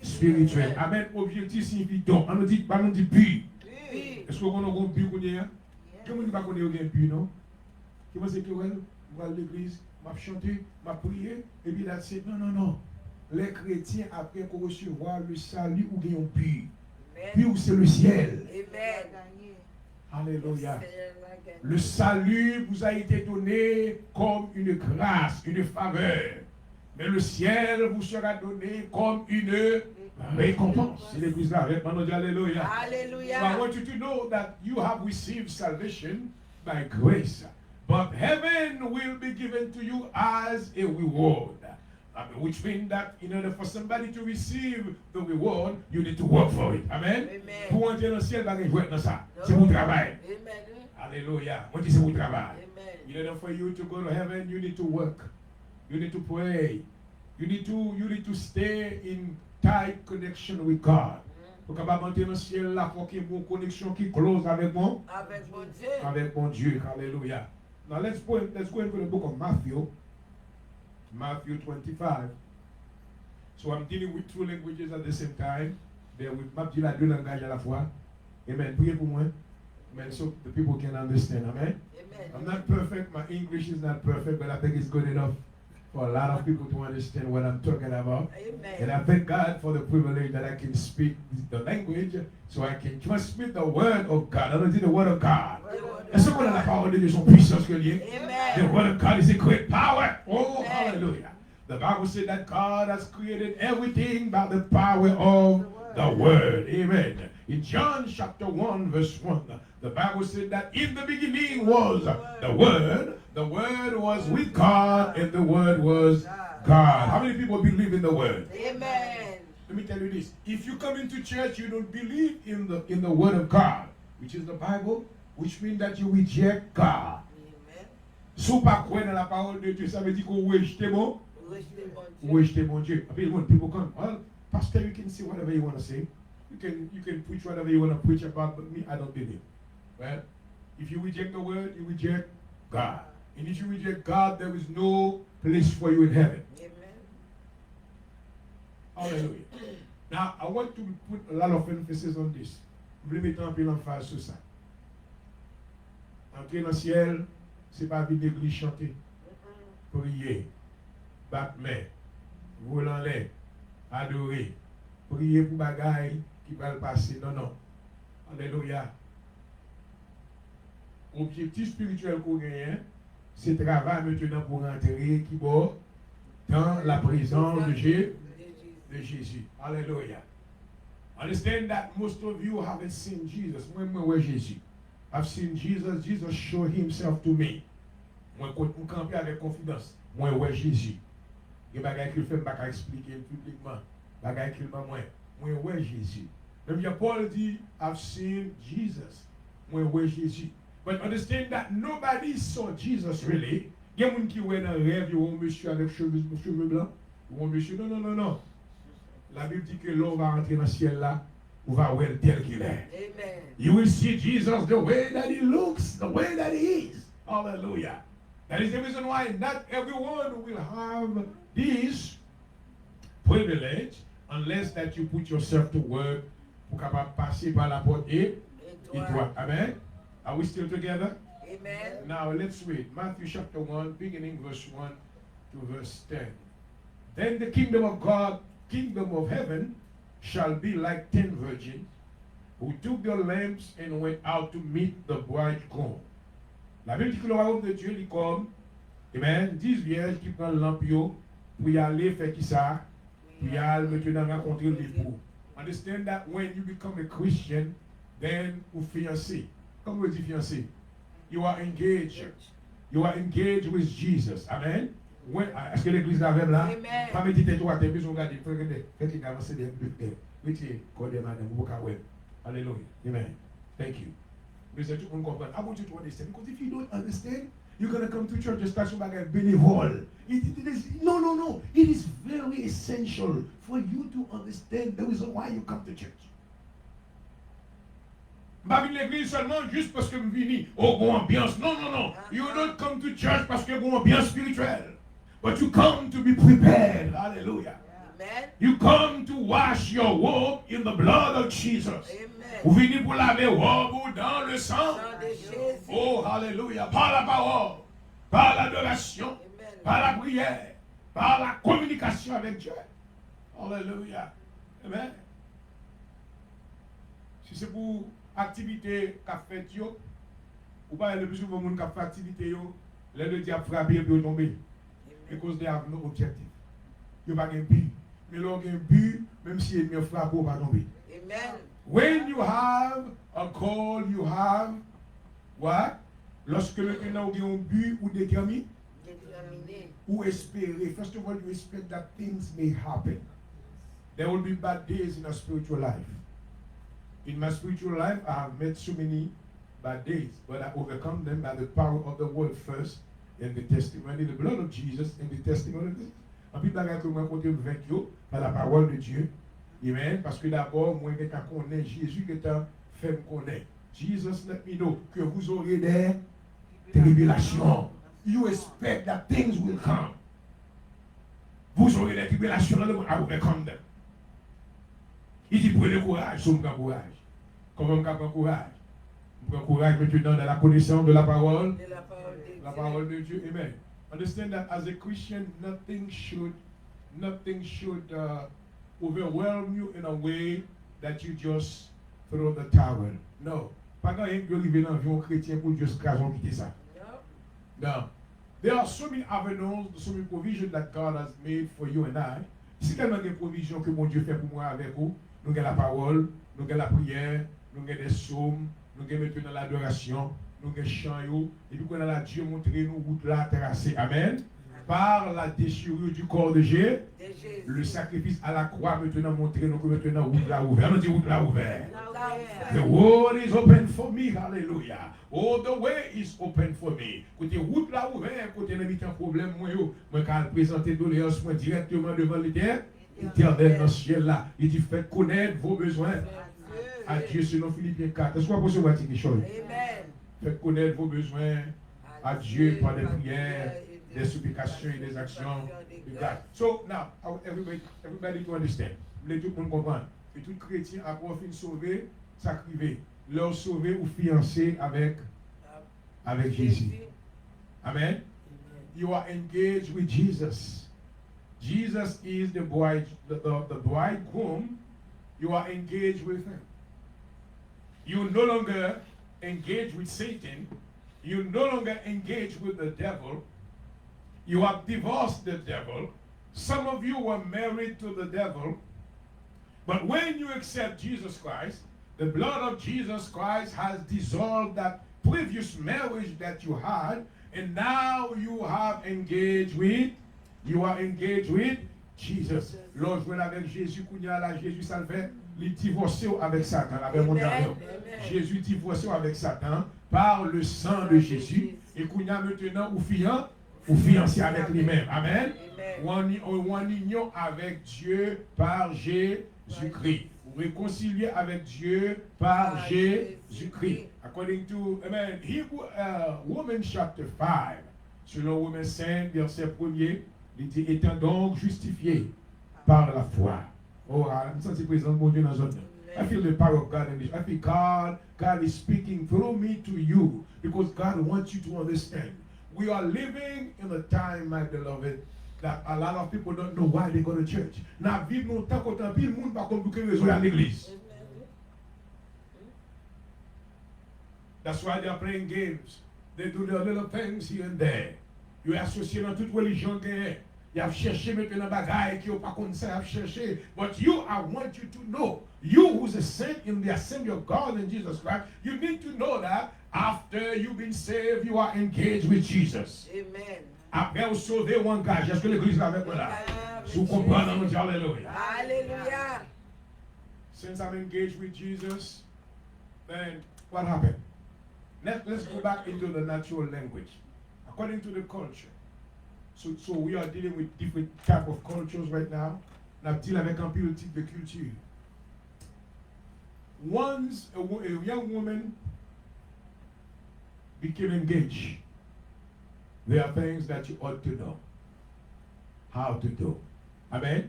spirituel. Amen. Objectif signifie don. On nous dit puis. Est-ce qu'on a un but qu'on y a? Comment on ne connaît pas un but, non? Qui pense que ouais, on va à l'église, m'a chanté, m'a prié, et puis là, c'est non. Les chrétiens, après qu'on recevoir le salut, ou bien un but. Puis où c'est le ciel. Alléluia. Le salut vous a été donné comme une grâce, une faveur. Mais le ciel vous sera donné comme une récompense. C'est l'église là. Alléluia. Alléluia. So I want you to know that you have received salvation by grace. But heaven will be given to you as a reward. Which means that in order for somebody to receive the reward, you need to work for it. Amen. Amen. Pour entrer dans le ciel, il faut être dans ça. C'est mon travail. Amen. Alléluia. Moi, c'est mon travail. Amen. In order for you to go to heaven, you need to work. You need to pray. You need to stay in tight connection with God. Pour capable entrer dans le ciel là, faut qu'il y ait une connexion qui close avec moi. Avec mon Dieu. Avec mon Dieu. Alléluia. Now let's go into the book of Matthew. Matthew 25. So I'm dealing with two languages at the same time. There with Matthew la deux langages à la fois. Amen. Priez pour moi. Amen. So the people can understand. Amen. Amen. I'm not perfect. My English is not perfect, but I think it's good enough for a lot of people to understand what I'm talking about. Amen. And I thank God for the privilege that I can speak the language so I can transmit the word of God. I don't think the word of God. Est-ce qu'on a la parole de Dieu, son puissance que liée? The word of God is a great power. Oh, Amen. hallelujah. The Bible said that God has created everything by the power of the word. Amen. In John chapter 1 verse 1, the Bible said that in the beginning was the word. The word was with God and the word was God. How many people believe in the word? Amen. Let me tell you this. If you come into church, you don't believe in the word of God, which is the Bible, which means that you reject God. Amen. Si vous pas croire dans la parole de Dieu, ça veut dire qu'on rejette mon Rejetez Dieu. mon Dieu. I mean, when people come, well, Pastor, you can say whatever you want to say. You can preach whatever you want to preach about, but me, I don't believe. Well, if you reject the word, you reject God. And if you reject God, there is no place for you in heaven. Amen. Hallelujah. Now, I want to put a lot of emphasis on this. Je vais mettre un peu l'emphase sur ça. Entrer dans le ciel, ce n'est pas venir l'église chanter, prier, battre main, rouler en l'air, adorer, prier pour bagaille qui va le passer. Non, non. Alléluia. Objectif spirituel qu'on gagne, c'est travail maintenant pour entrer qui va dans la présence de Jésus. Alléluia. Understand that most of you haven't seen Jesus. Moi, Jésus. I've seen Jesus. Jesus showed himself to me. Moi, camper avec confidence. Moi, Jésus. Il y a des choses qu'il fait, je ne peux pas expliquer publiquement. Des choses qu'il m'a moi, Jésus. Même Paul dit, I've seen Jesus. Moi, Jésus. But understand that nobody saw Jesus really. Il y a des gens qui voient dans le rêve, il y a un monsieur avec cheveux blancs. Il y a un monsieur, non. La Bible dit que l'homme va entrer dans le ciel là, on va voir tel qu'il est. Amen. You will see Jesus the way that he looks, the way that he is. Hallelujah. That is the reason why not everyone will have this privilege unless that you put yourself to work pour capable passer par la porte étroite. Amen. Are we still together? Amen. Now let's read Matthew chapter 1, beginning verse 1 to verse 10. Then the kingdom of heaven shall be like 10 virgins who took their lamps and went out to meet the bridegroom. La Bible dit que le royaume de Dieu, il comme, amen, 10 vierges qui prennent l'ampio pour y aller faire qui ça? Pour y aller maintenant rencontrer l'époux. Understand that when you become a Christian, then ou fiancé. Comment on dit fiancé? You are engaged. You are engaged with Jesus. Amen. Est-ce que l'église la même là? Amen. Pas méditer toi, t'es besoin de regarder, faites qu'il avance des plus. Mettez, code madame, vous pouvez. Alléluia. Amen. Thank you. Mais c'est tout le monde comprend. I want you to understand. Because if you don't understand, you're going to come to church and start something like bénévole. No. It is very essential for you to understand the reason why you come to church. Pas venir l'église seulement juste parce que vous venez au bon ambiance. Non. You don't come to church parce que bon ambiance spirituelle. But you come to be prepared. Hallelujah. Amen. You come to wash your robe in the blood of Jesus. Amen. Vous venez pour laver robe dans le sang. Sang de Jésus. Oh, alléluia. Par la parole, par l'adoration, Amen. par la prière, par la communication avec Dieu. Alléluia. Amen. Si c'est pour activité qu'a fait Dieu, ou pas le plus souvent monde qui fait activité yo, les diable frappé et puis tomber. Because they have no objective. Ils pas un but. Mais leur un but, même si ils me frappent, ils pas tomber. Amen. When you have a goal, you have what? Lorsque maintenant vous avez un but ou déterminé, Déterminé. ou espérer. First of all, you expect that things may happen. There will be bad days in our spiritual life. In my spiritual life, I have met so many bad days, but I overcome them by the power of the word first, and the testimony, the blood of Jesus, and the testimony of this. En plus, bagage que moi côté vaincu par la parole de Dieu. Amen. Parce que d'abord, moi, je connais Jésus qui t'a fait me connaître. Jesus let me know que vous aurez des tribulations. You expect that things will come. Vous aurez des tribulations dans le monde. I overcome them. Il dit prenez courage, je prends courage. Comment on prend courage? On prend courage maintenant dans la connaissance de la parole. De la parole de Dieu. La parole de Dieu. Amen. Understand that as a Christian, nothing should overwhelm you in a way that you just throw the towel. No. Pas quand il y a arrivé dans l'avion chrétien pour juste quitter ça. No. No. There are so many avenues, so many provisions that God has made for you and I. Si tellement de provisions que mon Dieu fait pour moi avec vous, nous avons la parole, nous avons la prière, nous avons des psaumes, nous avons maintenant l'adoration, nous avons chant, et puis qu'on a la Dieu montré nous route là tracée. Amen. Par la déchirure du corps de Jésus, le sacrifice à la croix maintenant montré nous que maintenant route là ouverte. On dit route là ouverte. The road is open for me, hallelujah. Oh, the way is open for me. Côté route là ouverte, côté n'a pas de problème moi quand présenter doléance moi directement devant l'Éternel dans le ciel là. Il dit faites connaître vos besoins à Dieu selon Philippiens 4. Est-ce qu'on peut se voir quelque chose? Amen. Faites connaître vos besoins à Dieu par des prières, des supplications et des actions de grâce. So now, everybody to understand. Les tout le monde comprendre. Et tout chrétien a pour fin sauver, sacrifier, leur sauver ou fiancé avec Jésus. Amen. You are engaged with Jesus. Jesus is the bride, the bridegroom. You are engaged with him. You no longer engage with Satan. You no longer engage with the devil. You have divorced the devil. Some of you were married to the devil. But when you accept Jesus Christ, the blood of Jesus Christ has dissolved that previous marriage that you had, and now you are engaged with Jesus. Lors jouer avec Jésus, Jésus ça le fait, il divorcé avec Satan, avec mon diable. Jésus divorcé avec Satan par le sang de Jésus, et Kounia maintenant ou fiancé avec lui-même. Amen. Ou en union avec Dieu par Jésus-Christ. Vous réconciliez avec Dieu par Jésus-Christ. According to Romans chapter 5, selon Romains 5, verset 1er, il dit étant donc justifié par la foi. Oh, I'm sensing présent mon Dieu dans zone. I feel the power of God in this. I feel God is speaking through me to you because God wants you to understand. We are living in a time, my beloved, that a lot of people don't know why they go to church. Now, vivre longtemps quand un pile monde pas comme pour raison à l'église. That's why they are playing games. They do their little things here and there. You associé dans toute religion que you have cherché maintenant bagaille qui ont pas comme ça, you have cherché. But you, I want you to know, you who's a saint in the assembly of God in Jesus Christ, you need to know that after you've been saved, you are engaged with Jesus. Amen. Après vous sauvez ou engagé. Est-ce que l'église est avec moi là? Vous comprenez, on dit alléluia. Hallelujah. Since I'm engaged with Jesus, then what happened? Let's go back into the natural language. According to the culture. So we are dealing with different type of cultures right now. On deal avec un peu de type de culture. Once a young woman became engaged, there are things that you ought to know how to do. Amen?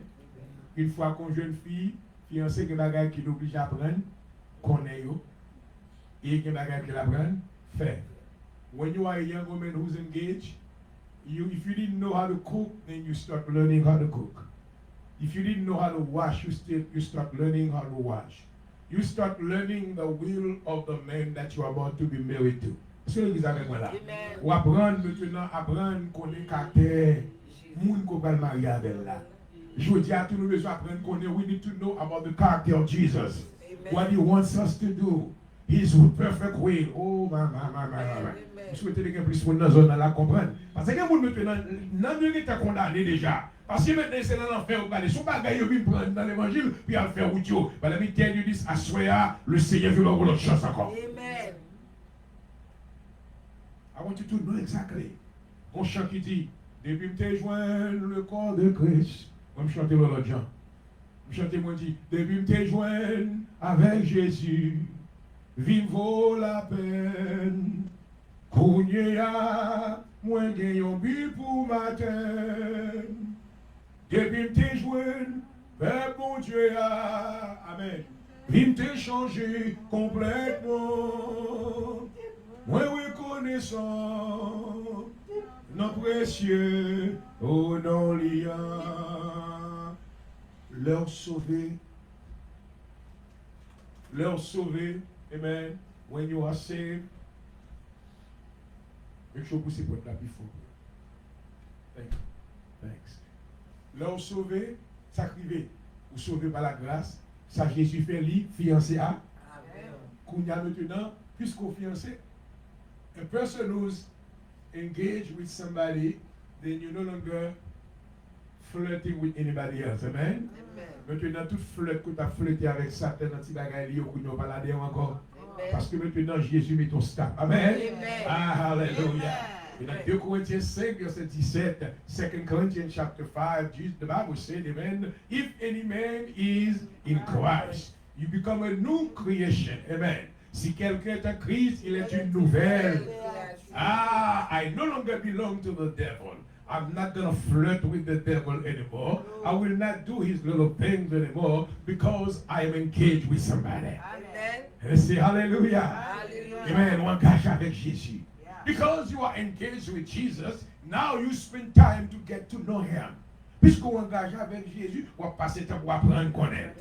une fois qu'on jeune fille, fiancée, qui bagaille qui l'oblige à apprendre, connaît yo, et qui bagaille qui l'apprend, fait. When you are a young woman who's engaged, if you didn't know how to cook, then you start learning how to cook. If you didn't know how to wash, you start learning how to wash. You start learning the will of the man that you are about to be married to. C'est l'église avec moi là. Ou apprendre maintenant, apprendre qu'on est caractère, moun qu'on va le marier avec là. Je dis à tout le monde, apprendre qu'on est, we need to know about the character of Jesus. Amen. What he wants us to do. His perfect will. Oh, my. Je souhaite que plus de zone là comprendre. Parce que vous maintenant, non, vous êtes condamné déjà. Parce que maintenant, c'est dans l'enfer, vous allez, son bagage, vous prendre dans l'évangile, puis à le faire with you. But let me tell you this, I swear, le Seigneur veut avoir l'autre chance encore. Amen. I want you to know exactly. Mon chant qui dit, depuis que tu joindre le corps de Christ, on me chanter l'autre Jean. Je chante moi dit, depuis que tu joindre avec Jésus, vive la peine. Kounye ya, mwen gen yon but pour matin. Depuis m'te jouen, Père bon Dieu ya, amen. Vim te changer complètement. Moi reconnaissant, non précieux, au non liant. Leur sauver, amen. When you are saved, make sure vous pousser pour la before. Thanks. Leur sauver, sacrifié, ou sauver par la grâce, ça Jésus fait lui, fiancé à. Qu'on y a maintenant, puisqu'on fiancé, a person who's engaged with somebody, then you're no longer flirting with anybody else. Amen? Maintenant, toute flirte que tu as flirté avec Satan, tu vas gagner au coup de balade encore. Parce que maintenant, Jésus met ton stop. Amen? Ah, hallelujah. In 2 Corinthians 5, verset 17, 2 Corinthians chapter 5, the Bible said, amen, if any man is in Christ, you become a new creation. Amen. Si quelqu'un est en Christ, il est une nouvelle. Ah, I no longer belong to the devil. I'm not going to flirt with the devil anymore. I will not do his little things anymore because I am engaged with somebody. Amen. Let's say hallelujah. Hallelujah. Amen. On engage avec Jésus. Because you are engaged with Jesus, now you spend time to get to know him. Puisqu'on engage avec Jésus, on va passer temps pour apprendre à connaître.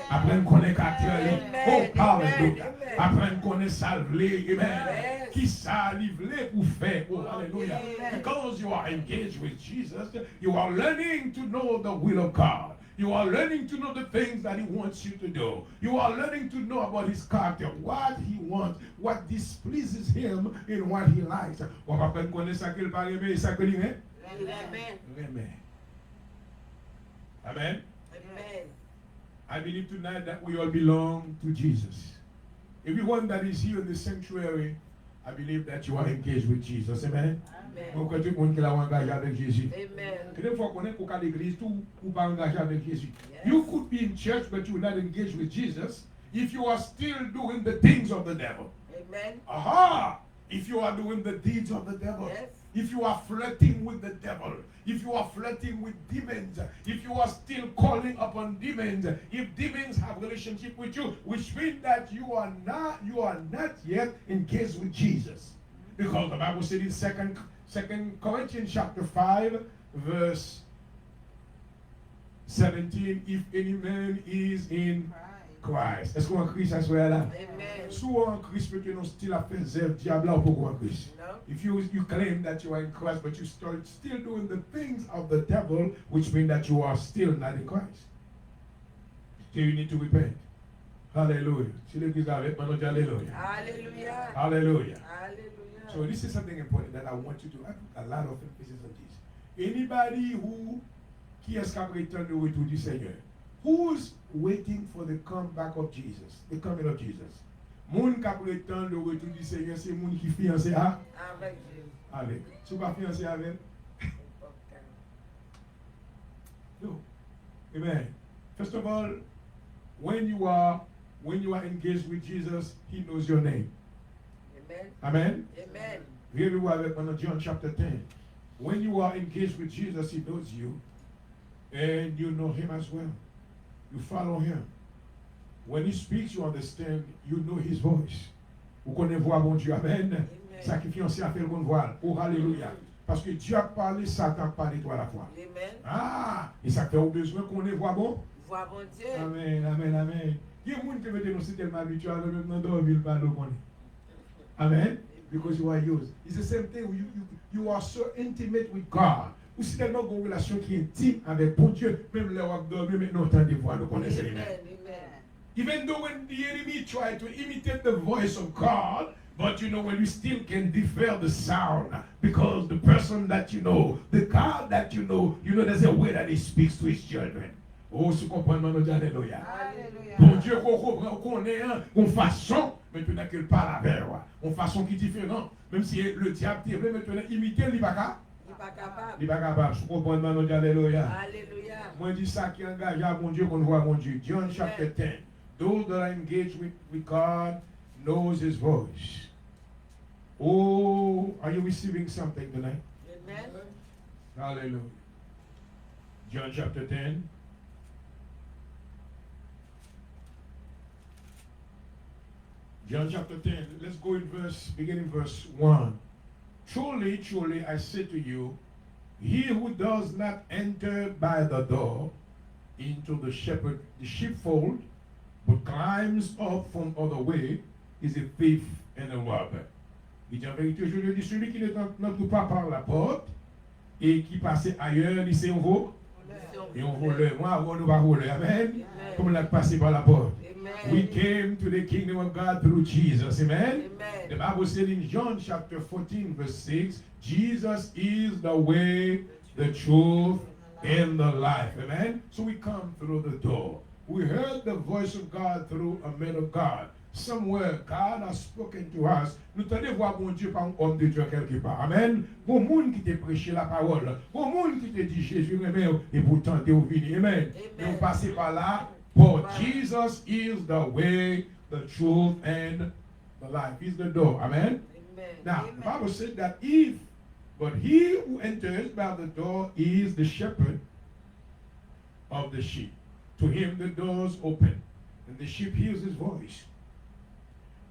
Apprendre à connaître caractère. Oh, hallelujah. Apprendre à connaître salvé. Amen. Qui ça livré pour faire. Oh, hallelujah. Because you are engaged with Jesus, you are learning to know the will of God. You are learning to know the things that he wants you to do. You are learning to know about his character, what he wants, what displeases him, and what he likes. On va apprendre à connaître ça qu'il parle, mais ça qu'il aime. Amen. Amen. Amen. I believe tonight that we all belong to Jesus. Everyone that is here in the sanctuary, I believe that you are engaged with Jesus. Amen. Amen. Tout le monde qui l'a engagé avec Jésus. Amen. Des fois qu'on est au cas d'église, tout ou pas engagé avec Jésus. You could be in church, but you are not engaged with Jesus if you are still doing the things of the devil. Amen. Aha! If you are doing the deeds of the devil. Yes. If you are flirting with the devil, if you are flirting with demons, if you are still calling upon demons, if demons have relationship with you, which means that you are not yet engaged with Jesus. Because the Bible said in 2 Corinthians chapter 5, verse 17, if any man is in Christ. Est-ce qu'on Christ à ce là? Amen. Soit en Christ, mais que nous still à faire zèle diable ou pourquoi en Christ? If you claim that you are in Christ, but you start still doing the things of the devil, which means that you are still not in Christ. So you need to repent. Hallelujah. Hallelujah. Hallelujah. Hallelujah. Hallelujah. So this is something important that I want you to have a lot of emphasis on this. Anybody qui est-ce qui prétend le retour du Seigneur? Who's waiting for the comeback of Jesus? The coming of Jesus. Moun qui prétend le retour du Seigneur, c'est moun qui fiancé avec Jésus. Avec. Tu ne pas fiancé avec? No. Amen. First of all, when you are engaged with Jesus, he knows your name. Amen. Amen. Amen. Here we are with John chapter 10. When you are engaged with Jesus, he knows you, and you know him as well. You follow him. When he speaks, you understand, you know his voice. Vous connaissez voix bon Dieu, amen. Sacrifiant à faire bonne voix. Oh, alléluia. Parce que Dieu a parlé, Satan a parlé toi à la fois. Amen. Ah, et ça fait au besoin qu'on ait voix bon. Voix bon Dieu. Amen, amen, amen. Il y a des gens qui me dénoncent tellement habituel, même dans le ville, pas le connaît. Amen. Because you are yours. It's the same thing. You are so intimate with God. Ou si tellement une relation qui est intime avec bon Dieu, même les gens qui dorment, maintenant on entend des voix, nous connaissons les mêmes. Even though when the enemy try to imitate the voice of God, but you know when you still can defer the sound because the person that you know, the God that you know there's a way that he speaks to his children. Oh, ce comprendre, nous alléluia. Bon Dieu, qu'on ait une façon, maintenant qu'il parle avec moi, une façon qui est différente. Même si le diable dit, maintenant imiter, il n'est pas capable. Il n'est pas capable. Je comprends, nous alléluia. Alléluia. Moi, je dis ça qui engage à mon Dieu qu'on voit mon Dieu. John chapter 10. Those that are engaged with God knows his voice. Oh, are you receiving something tonight? Amen. Hallelujah. John chapter 10. John chapter 10. Let's go in beginning verse 1. Truly, truly, I say to you, he who does not enter by the door into the sheepfold, but climbs up from other way, is a thief and a robber. Il dit en vérité, je le dis, celui qui n'entre pas par la porte et qui passe ailleurs, il c'est un voleur. Et un voleur. Moi, on ne va pas voler. Amen. Comme il a passé par la porte. We came to the kingdom of God through Jesus. Amen. Amen. The Bible said in John chapter 14, verse 6, Jesus is the way, the truth, and the life. Amen. So we come through the door. We heard the voice of God through a man of God. Somewhere God has spoken to us. Nous tenons voir mon Dieu par un homme de Dieu quelque part. Amen. Bon monde qui te prêché la parole. Bon monde qui te dit Jésus remet et pourtant tu es venu. Amen. Et on passe par là. For Jesus is the way, the truth, and the life. He's the door. Amen. Now the Bible said that but he who enters by the door is the shepherd of the sheep. To him the doors open, and the sheep hears his voice.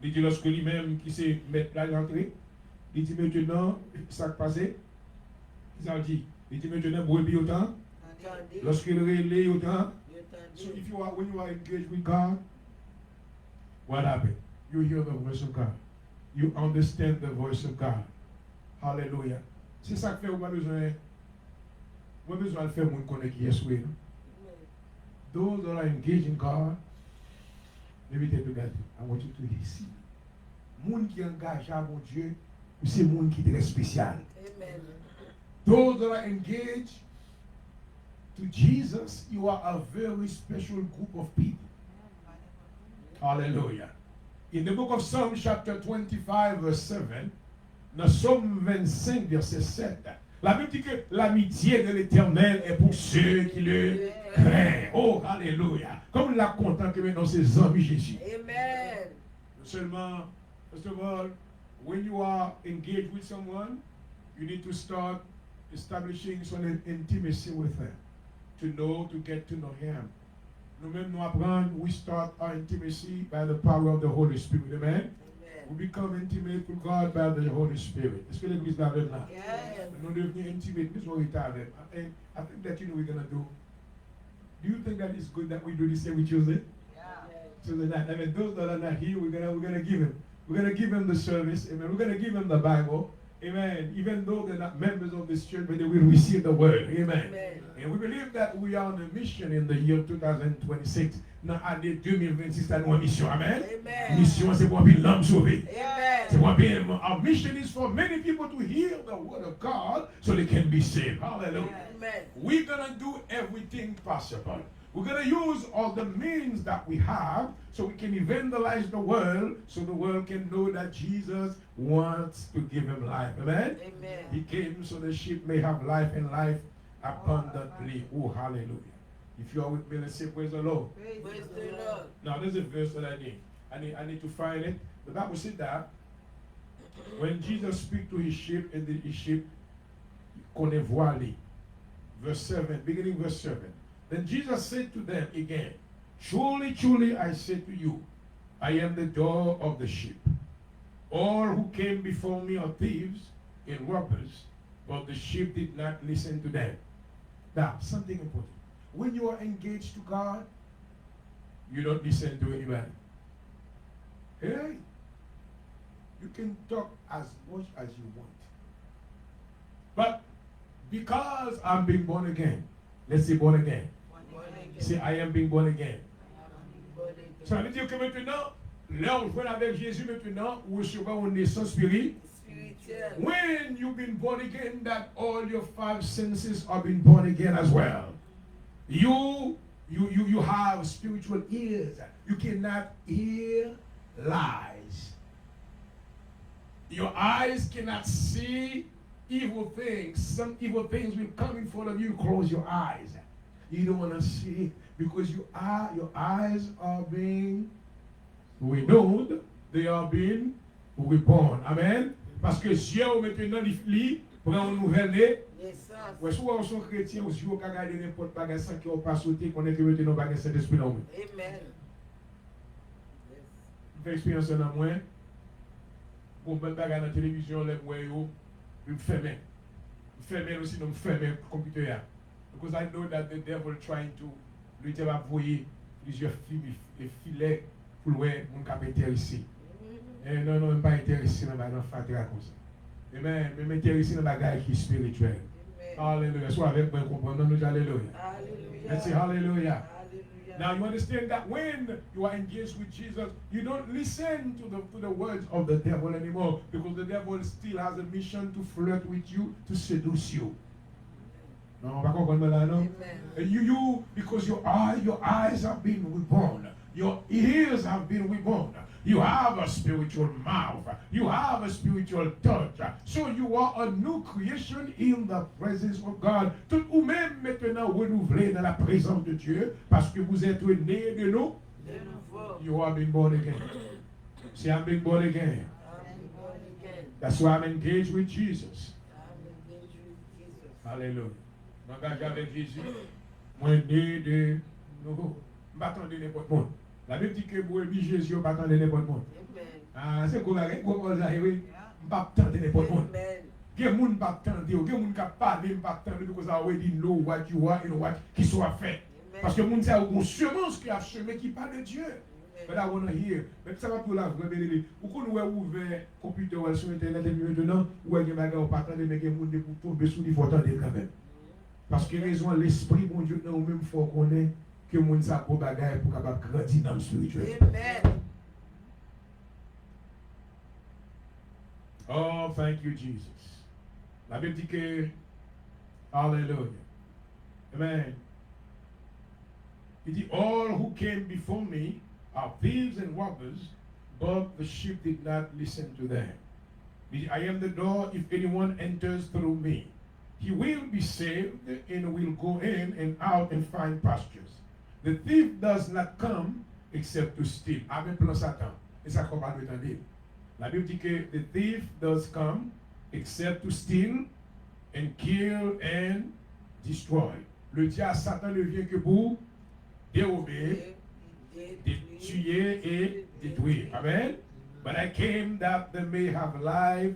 Il dit lorsque lui-même qui s'est mettre là l'entrée, il dit maintenant, ça passé, il a dit maintenant, brebis autant, lorsqu'il relève autant. So when you are engaged with God, what happened? You hear the voice of God. You understand the voice of God. Hallelujah. C'est ça que fait, on a besoin de faire mon connaître qui est souhait. Those that are engaged in God, let me tell you guys, I want you to see. Moun qui engage à mon Dieu, c'est moun qui est très spécial. Amen. Those that are engaged to Jesus, you are a very special group of people. Hallelujah. In the book of Psalm chapter 25 verse 7, dans Psalm 25 verset 7, la Bible dit que l'amitié de l'Éternel est pour ceux qui le craignent. Oh, alléluia. Comme la content que maintenant ses amis Jésus. Amen. Seulement, first of all, when you are engaged with someone, you need to start establishing some intimacy with them. To get to know him. Nous-mêmes nous apprenons, we start our intimacy by the power of the Holy Spirit. Amen. We become intimate with God by the Holy Spirit. Est-ce que l'Église là avec là? Nous devenons intimate. Nous sommes retardés. I think that you know we're gonna do. Do you think that it's good that we do this every Tuesday? Tuesday night. I mean, those that are not here, we're gonna give him. We're gonna give him the service. Amen. We're gonna give him the Bible. Amen. Even though they're not members of this church, but they will receive the word. Amen. And we believe that we are on a mission in the year 2026. Dans l'année 2026, c'est une mission. Amen. Mission, c'est pour l'homme sauvé. C'est pour our mission is for many people to hear the word of God so they can be saved. Hallelujah. We're going to do everything possible. We're going to use all the means that we have so we can evangelize the world so the world can know that Jesus wants to give him life. Amen? Amen. He came so the sheep may have life and life abundantly. Oh, hallelujah. If you are with me, let's say praise the Lord. Praise the Lord. Now, there's a verse that I need to find it. The Bible said that when Jesus speaks to his sheep, and his sheep connaît voix lui. Verse 7, beginning verse 7. Then Jesus said to them again, Truly, truly, I say to you, I am the door of the sheep. All who came before me are thieves and robbers, but the sheep did not listen to them. Now, something important. When you are engaged to God, you don't listen to anybody. Hey, you can talk as much as you want. But because I'm being born again, let's say born again. Say, I am being born again. Ça veut dire que maintenant, là on joue avec Jésus maintenant, vous recevez une naissance spirituelle. When you've been born again, that all your five senses are being born again as well. You have spiritual ears. You cannot hear lies. Your eyes cannot see evil things. Some evil things will come in front of you. Close your eyes. You don't want to see because your eyes are being renewed. They are being reborn. Amen. Parce que Dieu maintenant il prend une nouvelle. Ouais, soit on sont chrétiens, aussi on peut regarder n'importe quoi sans qu'on pas sauter, qu'on est que maintenant pas cet esprit dans nous. Amen. J'ai expérience dans moi. Bon, ben bagarre dans la télévision, les moi yo, me fermer aussi, me fermer computer. Because I know that the devil trying to lui dire envoyer plusieurs filets pour loin mon cap intéressé. Et non, je ne suis pas intéressé dans la fatigues comme ça. Amen. Je m'intéresse dans la bagaille qui est spirituelle. Hallelujah. Soit avec moi, comprendre nous, alléluia. Let's say hallelujah. Now you understand that when you are engaged with Jesus, you don't listen to the words of the devil anymore, because the devil still has a mission to flirt with you, to seduce you. No, and you because your eyes have been reborn, your ears have been reborn. You have a spiritual mouth. You have a spiritual touch. So you are a new creation in the presence of God. Tout vous-même maintenant renouvelé dans la présence de Dieu parce que vous êtes né de nous. You have been born again. Say, I'm being born again. That's why I'm engaged with Jesus. Hallelujah. M'engage avec Jésus. Moi né de nouveau. M'attendez n'importe monde. La Bible dit que pour Jésus, on ne peut pas attendre n'importe monde. Ah, c'est quoi la chose là, oui? On ne peut pas attendre n'importe monde. Il y a des gens qui ne peuvent pas attendre, il y a des gens qui ne peuvent pas parler, because I already know what you are and what qui soit fait. Parce que les gens savent une semence qui a semé qui parle de Dieu. But I want to hear. Mais ça va pour la vraie. Pourquoi nous avons ouvert le computer sur Internet et maintenant, où est-ce que nous ne pas attendre, mais que les gens pour tomber sous les attendre quand même. Parce que raison l'esprit, mon Dieu, nous même faut qu'on ait. Que moun sa pour bagaille pour capable grandir dans le spirituel. Amen. Oh, thank you, Jesus. La Bible dit que, hallelujah. Amen. Il dit, all who came before me are thieves and robbers, but the sheep did not listen to them. I am the door. If anyone enters through me, he will be saved and will go in and out and find pastures. The thief does not come except to steal. Avec plan Satan. Et ça qu'on va entendre. La Bible dit que the thief does come except to steal and kill and destroy. Le diable Satan ne vient que pour dérober, tuer et détruire. Amen. But I came that they may have life,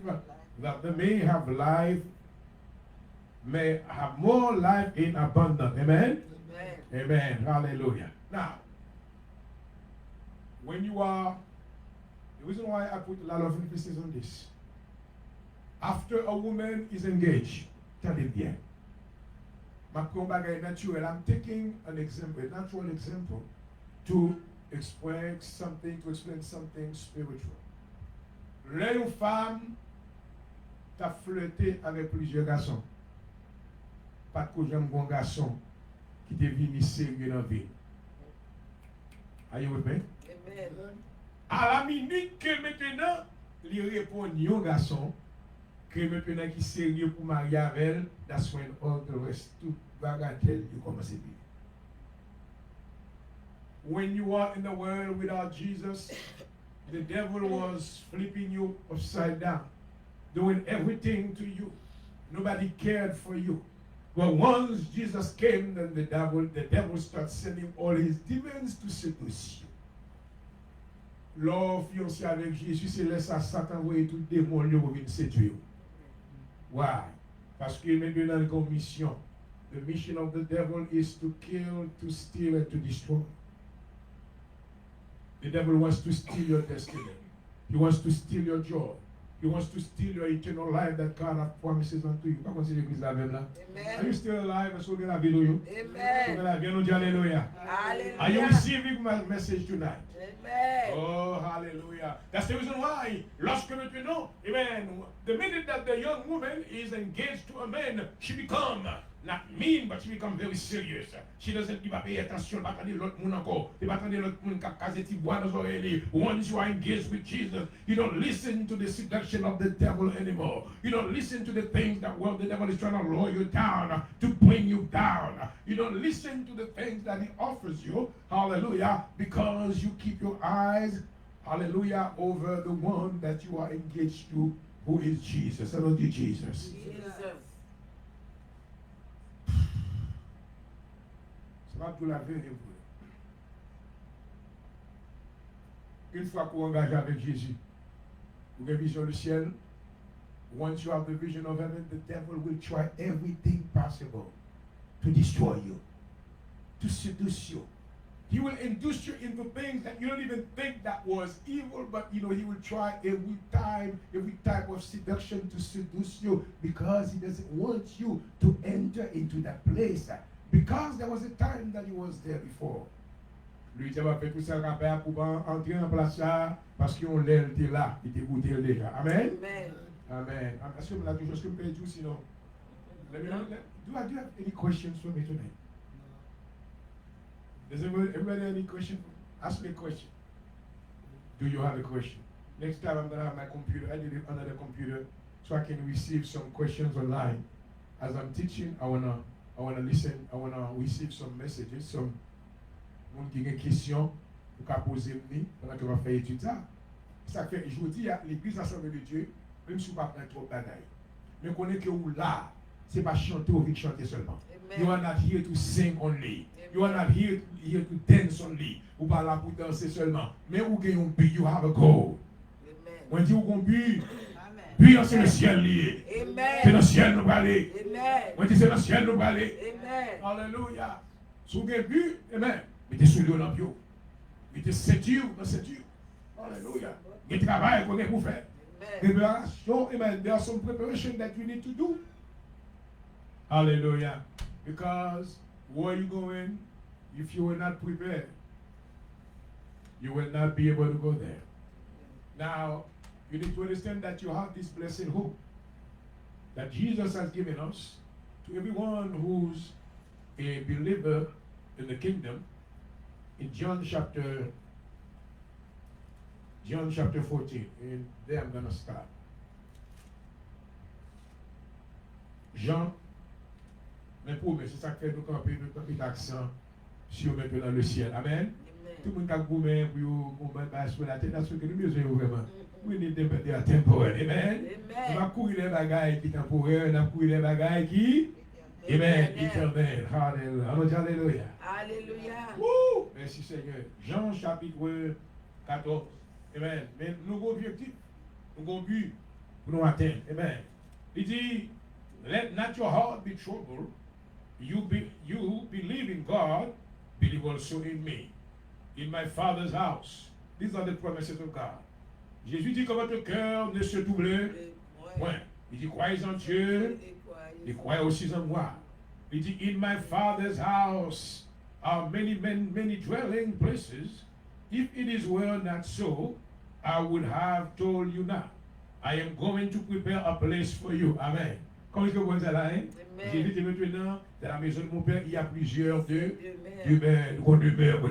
may have more life in abundance. Amen. Amen. Hallelujah. Now, when you are, the reason why I put a lot of emphasis on this, after a woman is engaged, tenez bien. I'm taking an example, a natural example, to explain something spiritual. Là, une femme t'a flirté avec plusieurs garçons. Pas que j'aime un garçon qui devient sérieux dans la vie. Are you with me? Amen. À la minute que maintenant, il répond à un garçon, que maintenant qui est sérieux pour marier avec elle, that's when all the rest, tout bagatelle, you commence à vivre. When you are in the world without Jesus, the devil was flipping you upside down, doing everything to you. Nobody cared for you. But once Jesus came, then the devil started sending all his demons to seduce you. L'or fiancé avec Jésus, c'est là ça Satan voyait tout démon pour venir séduire. Why? Parce qu'il met dans une mission. The mission of the devil is to kill, to steal, and to destroy. The devil wants to steal your destiny. He wants to steal your joy. He wants to steal your eternal life that God has promises unto you. Amen. Are you still alive? Amen. Hallelujah. Are you receiving my message tonight? Amen. Oh, hallelujah. That's the reason why, lorsque maintenant, amen, the minute that the young woman is engaged to a man, she become not mean, but she become very serious. She doesn't give pay attention, but once you are engaged with Jesus, you don't listen to the seduction of the devil anymore. You don't listen to the things that the devil is trying to lower you down, to bring you down. You don't listen to the things that he offers you, hallelujah, because you keep your eyes, hallelujah, over the one that you are engaged to, who is Jesus. Hello, dear Jesus. Une fois qu'on engage avec Jésus, vous avez vision du ciel. Once you have the vision of heaven, the devil will try everything possible to destroy you, to seduce you. He will induce you into things that you don't even think that was evil, but he will try every type of seduction to seduce you because he doesn't want you to enter into that place. Because there was a time that he was there before. Lui, il a fait tout ça pour entrer en place là, parce qu'on était là, il était goûté déjà. Amen. Amen. Est-ce que vous avez toujours ce que vous pouvez dire sinon? Do you have any questions for me tonight? Does everybody have any question? Ask me a question. Do you have a question? Next time I'm going to have my computer. I need another computer so I can receive some questions online. As I'm teaching, I wanna listen. I wanna receive some messages. Some gens qui ont des questions pour poser pendant que je vais faire étude ça. Ça fait je vous dis l'église Assemblée de Dieu, même si vous pas prendre trop de bagaille. Mais connaît que vous là, c'est pas chanter ou chanter seulement. Amen. You are not here to sing only. Amen. You are not here to dance only. Ou pas là pour danser seulement. Mais vous avez un but, you have a goal. When you go but, puis c'est le ciel lié. C'est le ciel nous aller. When c'est le ciel nous aller. Alléluia. Sous le but, amen. Mettez sous le dans bio. Mettez ceinture dans ceinture. Alléluia. Il travail qu'on est pour faire. Préparation, amen. There are some preparation that you need to do. Hallelujah. Because where you going, if you were not prepared, you will not be able to go there. Now, you need to understand that you have this blessed hope that Jesus has given us to everyone who's a believer in the kingdom. In John chapter 14, and there I'm going to start. Jean, mais pour c'est ça que fait nous camper, nous camper d'accent sur maintenant le ciel. Amen. Tout le monde a goûté pour mettre sur la tête, parce que nous besoin vraiment. We need them they are temporary. Amen. On va courir les bagailles qui temporaires, on va courir les bagailles qui amen, éternel. Hallelujah. Alléluia. Alléluia. Woo! Merci Seigneur. Jean chapitre 14. Amen. Mais nous avons objectif, nous avons but pour nous atteindre. Amen. Il dit, let not your heart be troubled. You believe in God, believe also in me. In my Father's house. These are the promises of God. Jésus dit que votre cœur ne se trouble point. Il dit, croyez en Dieu et croyez aussi en moi. Il dit, in my Father's house are many dwelling places. If it is well not so, I would have told you now. I am going to prepare a place for you. Amen. Comment est-ce que vous êtes là? Jésus dit maintenant, dans la maison de mon Père, il y a plusieurs demeures côté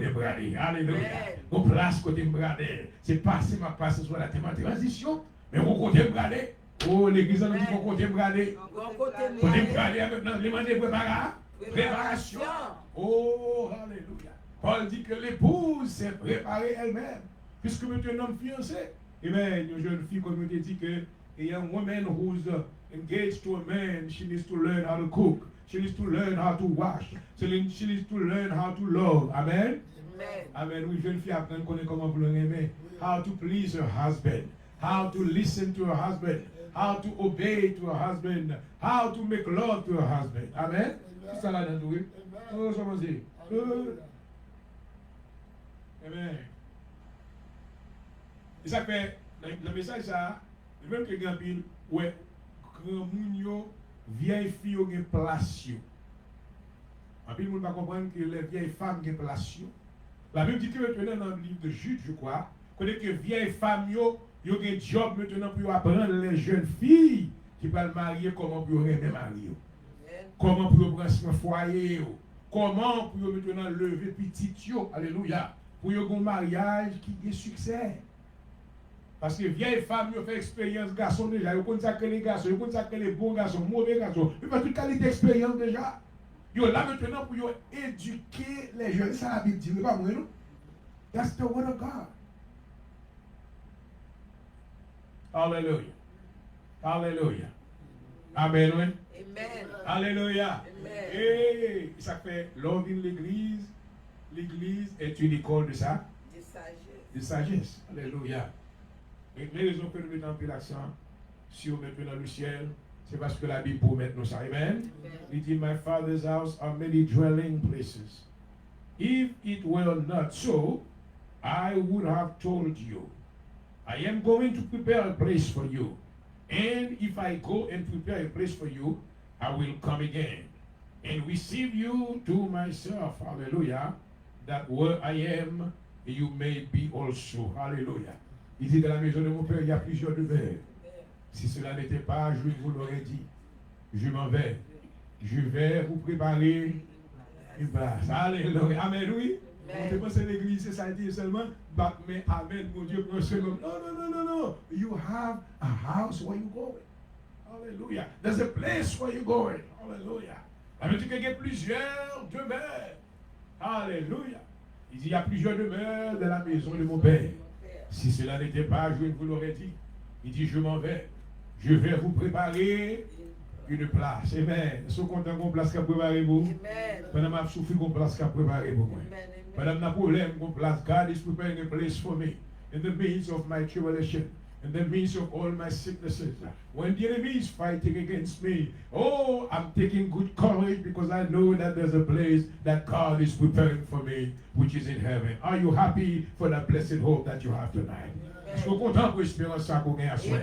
bradé. Alléluia. Mon place côté bradé. C'est pas ma place sur la transition, mais mon côté bradé. Oh, l'église a dit mon côté bradé. Côté bradé, maintenant, demandez préparation. Oh, alléluia. Paul dit que l'épouse s'est préparée elle-même, puisque maintenant un homme fiancé. Eh bien, une jeune fille, comme je dit que a young woman who's engaged to a man, she needs to learn how to cook. She needs to learn how to wash. She needs to learn how to love. Amen. Amen. Amen. Oui, jeune fille apprend comment vous l'aimer. How to please her husband. How to listen to her husband. How to obey to her husband. How to make love to her husband. Amen. C'est ça là dans tout. Oh, ça va dire. Amen. Et ça fait, le message ça, même que grand pile, ouais, grand moun yo, vieille fille yo gen place yo. En pile moun pas comprendre que les vieilles femmes gen place yo. La Bible dit que maintenant dans le livre de Jude, je crois, connaît que vieilles femmes yo gen job maintenant pour apprendre les jeunes filles qui veulent marier comment pour aimer marier. Comment pour prendre soin foyer yo. Comment pour maintenant lever petit yo. Alléluia. Pour yon un mariage qui a succès. Parce que vieille femme, yon fait expérience garçon déjà. Yon connaît ça que les garçons, yon connaît ça que les bons garçons, mauvais garçons. Yon fait toute qualité d'expérience déjà. Yon là maintenant pour yon éduquer les jeunes. Ça la Bible dit, mais pas moi, non? That's the word of God. Hallelujah. Hallelujah. Amen, oui. Amen. Alléluia. Amen. Et ça fait l'ordre de l'église. L'église est une école de ça. De sagesse. De sagesse. Alléluia. Et les raisons que nous mettons en peu l'accent sur maintenant le ciel, c'est parce que la Bible promet nous ça. Amen. It in my Father's house are many dwelling places. If it were not so, I would have told you. I am going to prepare a place for you. And if I go and prepare a place for you, I will come again and receive you to myself. Hallelujah. That where I am, you may be also. Hallelujah. Il dit, dans la maison de mon Père, il y a plusieurs demeures. Si cela n'était pas, je vous l'aurais dit. Je m'en vais. Je vais vous préparer une place. Alléluia. Amen, oui. On te pense que l'église, c'est ça dit seulement, mais amen, mon Dieu, pour un second. Non, non, non, non, non. You have a house where you going. Hallelujah. There's a place where you going. Hallelujah. Ça veut dire qu'il y a plusieurs demeures. Alléluia. Il dit, il y a plusieurs demeures dans la maison de mon Père. Si cela n'était pas, je vous l'aurais dit. Il dit, je m'en vais. Je vais vous préparer une place. Amen. Est-ce que vous comptez qu'on place qu'à préparer vous? Pendant ma souffle, qu'on place qu'à préparer pour moi. Pendant ma problème, qu'on place, God is preparing a place for me. In the midst of my tribulation. In the midst of all my sicknesses, when the enemy is fighting against me, oh, I'm taking good courage because I know that there's a place that God is preparing for me, which is in heaven. Are you happy for that blessed hope that you have tonight? Je suis content pour l'espérance qu'on gagne à soi.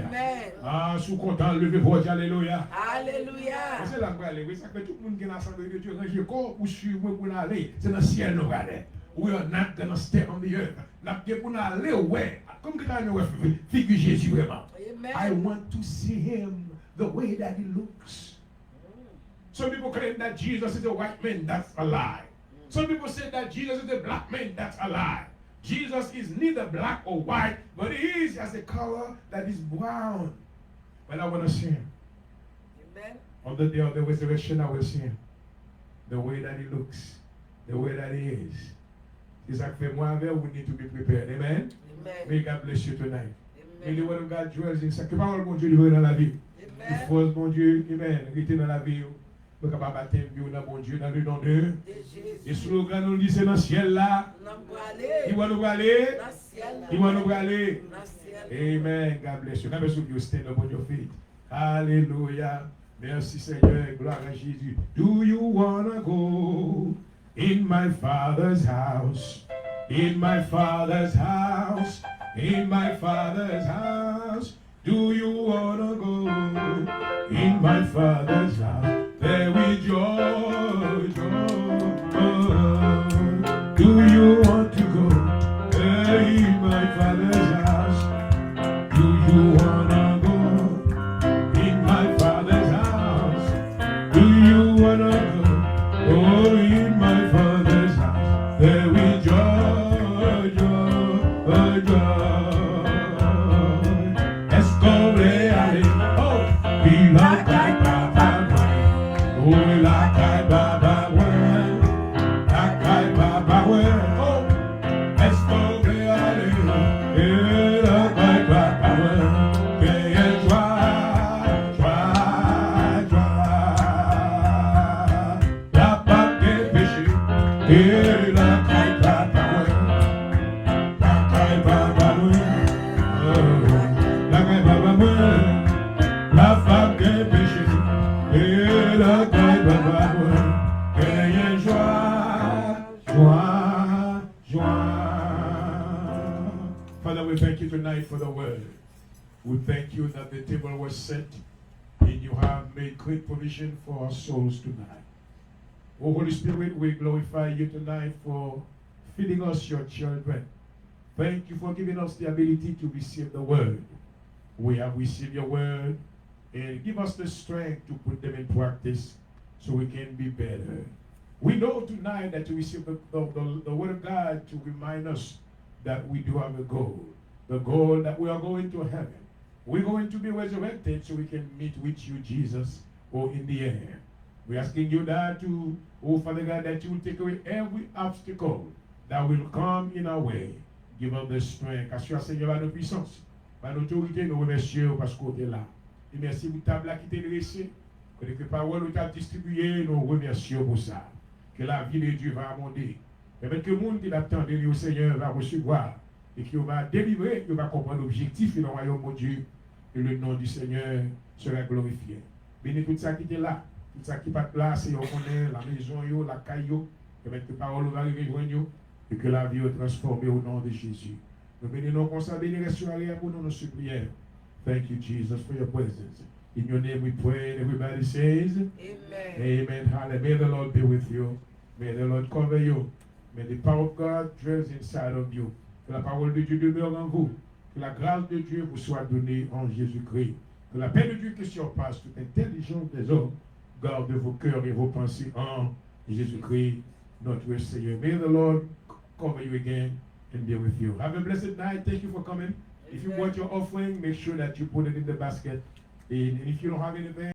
Ah, je suis content, levez votre alléluia. Alléluia. C'est là que vous ça fait tout le monde qui est dans l'assemblée de Dieu, ranger corps pour suivre pour aller, c'est dans le ciel nous aller. We are not going to stay on the earth. Figure Jésus vraiment. I want to see him the way that he looks. Some people claim that Jesus is a white man. That's a lie. Some people say that Jesus is a black man. That's a lie. Jesus is neither black or white, but he is as a color that is brown. But I want to see him. Amen. On the day of the resurrection, I will see him. The way that he looks. The way that he is. It's like we need to be prepared. Amen. Amen. May God bless you tonight. May the word of God dwells inside. Que parole mon Dieu livre dans la vie. Il faut mon Dieu, amen, rester dans la vie. Pour capable baptême dans mon Dieu dans le nom de Jésus. Et slogan nous dit c'est dans le ciel là. Il va nous aller. Il va nous aller. Amen. God bless you. Now you stand up on your feet. Hallelujah. Merci Seigneur. Gloire à Jésus. Do you wanna go in my Father's house? In my Father's house, in my Father's house, do you wanna go? In my Father's house, there we joy, joy. Do you want to go? In my Father's house, do you wanna go? In my Father's house, do you wanna go? Oh, in my Father's house, there we joy. La Et la caille papa, la caille papa, la caille papa, la femme des péchés. Et la caille papa, ayez joie, joie, joie. Father, we thank you tonight for the word. We thank you that the table was set and you have made great provision for our souls tonight. Oh, Holy Spirit, we glorify you tonight for feeding us your children. Thank you for giving us the ability to receive the word. We have received your word, and give us the strength to put them in practice so we can be better. We know tonight that we receive the word of God to remind us that we do have a goal. The goal that we are going to heaven. We're going to be resurrected so we can meet with you, Jesus, or in the air. We're asking you that to, oh Father God, that you will take away every obstacle that will come in our way. Give us the strength. Assure Seigneur à nos puissances, par l'autorité, nous remercions parce qu'on est là. Et merci pour ta table qui t'est dressée. Que les paroles nous t'ont distribuées, nous remercions pour ça. Que la vie de Dieu va abonder. Permettre que le monde qui l'attend de lui au Seigneur va recevoir. Et qu'il va délivrer, il va comprendre l'objectif et le royaume de Dieu. Et le nom du Seigneur sera glorifié. Bénis tout ça qui est là. Tout ça qui n'est pas là, c'est la maison, la caillou. Permettre que la parole va arriver joindre nous. Et que la vie va transformer au nom de Jésus. Nous bénissons comme ça, bénis sur arrière pour nous supplier. Thank you, Jesus, for your presence. In your name we pray, and everybody says, Amen. Amen. Hallelujah. May the Lord be with you. May the Lord cover you. May the power of God dwell inside of you. Que la parole de Dieu demeure en vous. Que la grâce de Dieu vous soit donnée en Jésus-Christ. Que la paix de Dieu qui surpasse toute intelligence des hommes garde vos cœurs et vos pensées en Jésus-Christ, notre Seigneur. May the Lord cover you again and be with you. Have a blessed night. Thank you for coming. If you want your offering, make sure that you put it in the basket. And if you don't have anything,